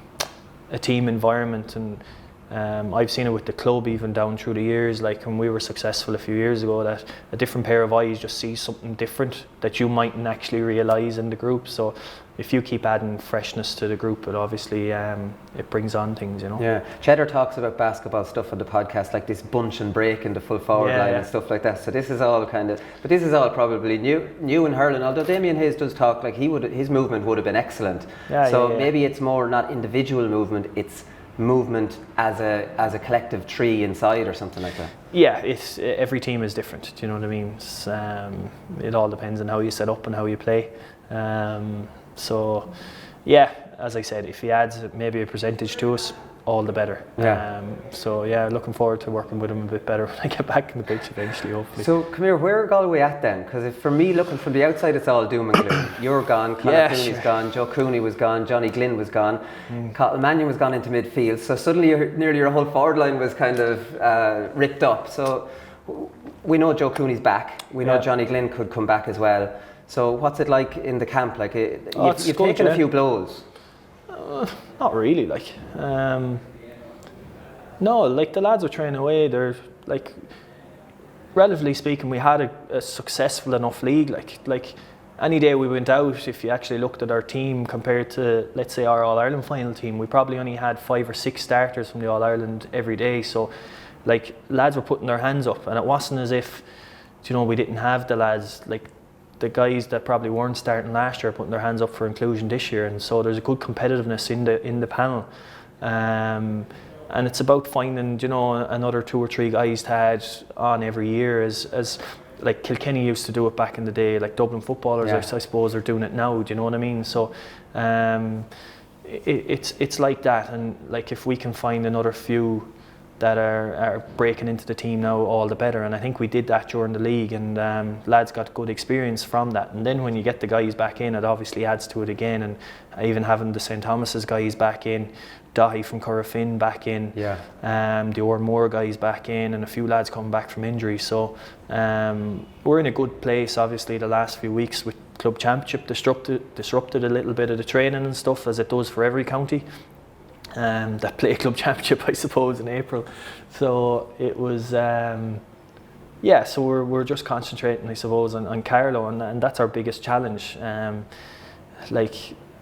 team environment, and I've seen it with the club even down through the years, like when we were successful a few years ago, that a different pair of eyes just sees something different that you mightn't actually realise in the group. So if you keep adding freshness to the group, it obviously it brings on things, you know. Yeah, Cheddar talks about basketball stuff on the podcast, like this bunch and break in the full forward line and stuff like that. So this is all but this is all probably new in hurling. Although Damien Hayes does talk like his movement would have been excellent. Maybe it's more not individual movement, it's movement as a collective tree inside or something like that. Yeah, it's every team is different. Do you know what I mean? It all depends on how you set up and how you play. So, yeah, as I said, if he adds maybe a percentage to us, all the better. Looking forward to working with him a bit better when I get back in the pitch eventually, hopefully. So, come here, where are Galway at then? Because for me, looking from the outside, it's all doom and gloom. You're gone, Conor Cooney's gone, Joe Cooney was gone, Johnny Glynn was gone, Cathal Mannion was gone into midfield. So suddenly, nearly your whole forward line was kind of ripped up. So we know Joe Cooney's back. We know Johnny Glynn could come back as well. So what's it like in the camp? Like you've taken a few blows. Not really, like. No, like the lads are training away. They're like, relatively speaking, we had a successful enough league. Like any day we went out, if you actually looked at our team compared to, let's say, our All-Ireland final team, we probably only had 5 or 6 starters from the All-Ireland every day. So, like, lads were putting their hands up, and it wasn't as if, you know, we didn't have the lads, like, the guys that probably weren't starting last year putting their hands up for inclusion this year, and so there's a good competitiveness in the panel, and it's about finding, you know, another 2 or 3 guys to add on every year, as like Kilkenny used to do it back in the day, like Dublin footballers I suppose are doing it now. Do you know what I mean? So it's like that, and like if we can find another few that are breaking into the team now, all the better. And I think we did that during the league, and lads got good experience from that. And then when you get the guys back in, it obviously adds to it again. And even having the St. Thomas's guys back in, Dahi from Currafin back in, the Ormore guys back in, and a few lads coming back from injury. So we're in a good place. Obviously the last few weeks with Club Championship disrupted a little bit of the training and stuff, as it does for every county that play Club Championship, I suppose, in April. So it was, so we're just concentrating, I suppose, on Carlow, and that's our biggest challenge. Like,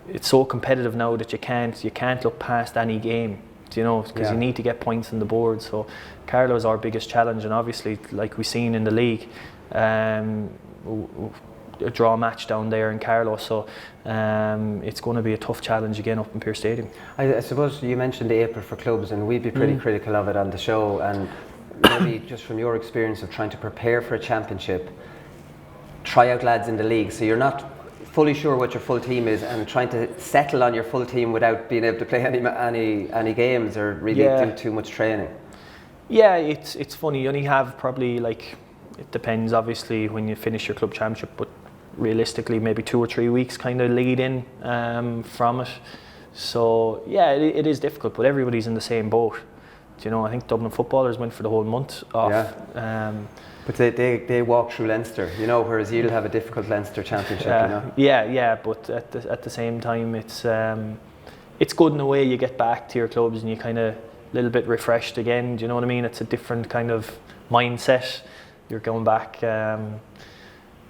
it's so competitive now that you can't look past any game, because you need to get points on the board. So Carlow is our biggest challenge, and obviously, like we've seen in the league, a draw match down there in Carlow, so it's going to be a tough challenge again up in Pearse Stadium. I suppose you mentioned April for clubs, and we'd be pretty critical of it on the show, and maybe just from your experience of trying to prepare for a championship, try out lads in the league, so you're not fully sure what your full team is, and trying to settle on your full team without being able to play any games or really do too much training. Yeah, it's funny. You only have probably, like, it depends obviously when you finish your club championship, but realistically maybe 2 or 3 weeks kind of lead in from it. So yeah, it is difficult, but everybody's in the same boat. I think Dublin footballers went for the whole month off. But they walk through Leinster, whereas you'll have a difficult Leinster championship, Yeah, but at the same time, it's good in a way. You get back to your clubs and you kind of a little bit refreshed again. Do you know what I mean? It's a different kind of mindset. You're going back.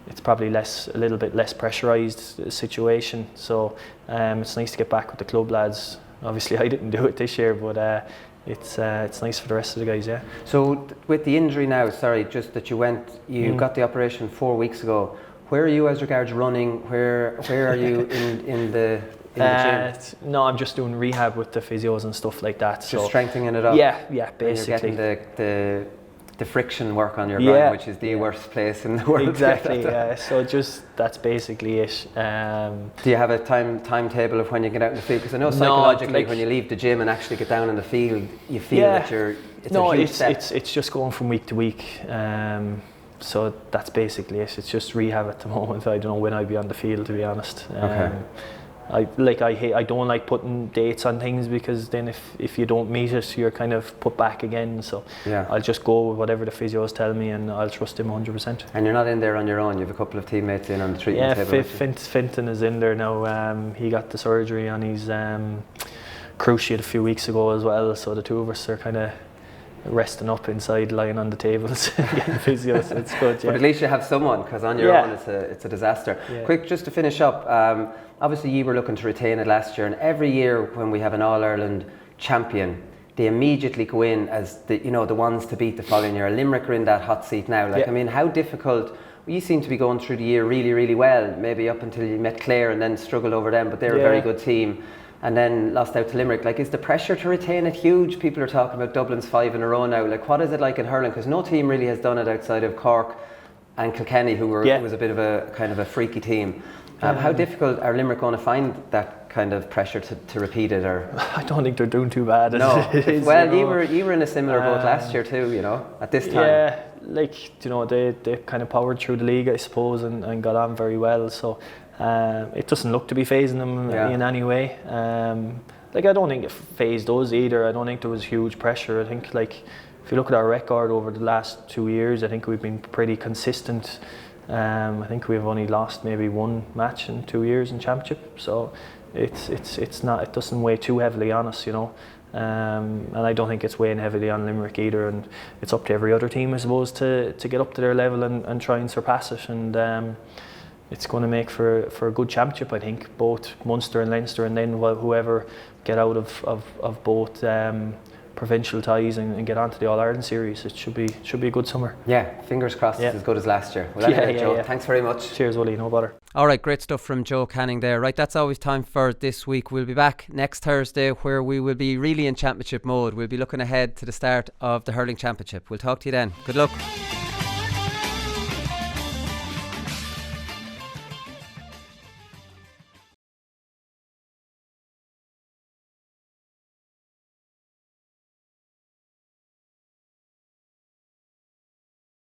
It's probably a little bit less pressurised situation. So it's nice to get back with the club lads. Obviously, I didn't do it this year, but it's nice for the rest of the guys. Yeah. So with the injury now, just that you got the operation 4 weeks ago. Where are you as regards running? Where are you in the gym? No, I'm just doing rehab with the physios and stuff like that. Just strengthening it up. Yeah, basically. And you're getting the friction work on your groin, which is the worst place in the world. Exactly. Yeah. So that's basically it. Do you have a timetable of when you get out in the field? Because I know psychologically, when you leave the gym and actually get down in the field, you feel that it's a huge step. It's just going from week to week. So that's basically it. It's just rehab at the moment. I don't know when I'll be on the field, to be honest. Okay. I don't like putting dates on things, because then if you don't meet it, you're kind of put back again. So I'll just go with whatever the physios tell me, and I'll trust him 100%. And you're not in there on your own. You have a couple of teammates in on the treatment table. Yeah, Finton is in there now. He got the surgery on his cruciate a few weeks ago as well. So the two of us are kind of resting up inside, lying on the tables, getting physio, so it's good. Yeah. But at least you have someone, because on your own it's a disaster. Yeah. Quick, just to finish up, obviously you were looking to retain it last year, and every year when we have an All-Ireland champion, they immediately go in as the ones to beat the following year. Limerick are in that hot seat now. I mean, how difficult? You seem to be going through the year really, really well, maybe up until you met Clare and then struggled over them, but they're a very good team. And then lost out to Limerick. Like, is the pressure to retain it huge? People are talking about Dublin's 5 in a row now. Like, what is it like in hurling? Because no team really has done it outside of Cork and Kilkenny, who was a bit of a kind of a freaky team. How difficult are Limerick going to find that kind of pressure to repeat it? Or I don't think they're doing too bad. No. Well, you were in a similar boat last year too. At this time. Yeah, they kind of powered through the league, I suppose, and got on very well. So. It doesn't look to be phasing them in any way. I don't think it phased us either. I don't think there was huge pressure. I think, if you look at our record over the last 2 years, I think we've been pretty consistent. I think we've only lost maybe one match in 2 years in championship. So it's not. It doesn't weigh too heavily on us, and I don't think it's weighing heavily on Limerick either. And it's up to every other team, I suppose, to get up to their level and try and surpass it. And it's going to make for a good championship, I think, both Munster and Leinster, and then whoever get out of both provincial ties and get onto the All-Ireland series. It should be a good summer. Yeah, fingers crossed it's as good as last year. Well, Joe, thanks very much. Cheers, Willie, no bother. All right, great stuff from Joe Canning there. Right, that's always time for this week. We'll be back next Thursday, where we will be really in championship mode. We'll be looking ahead to the start of the Hurling Championship. We'll talk to you then. Good luck.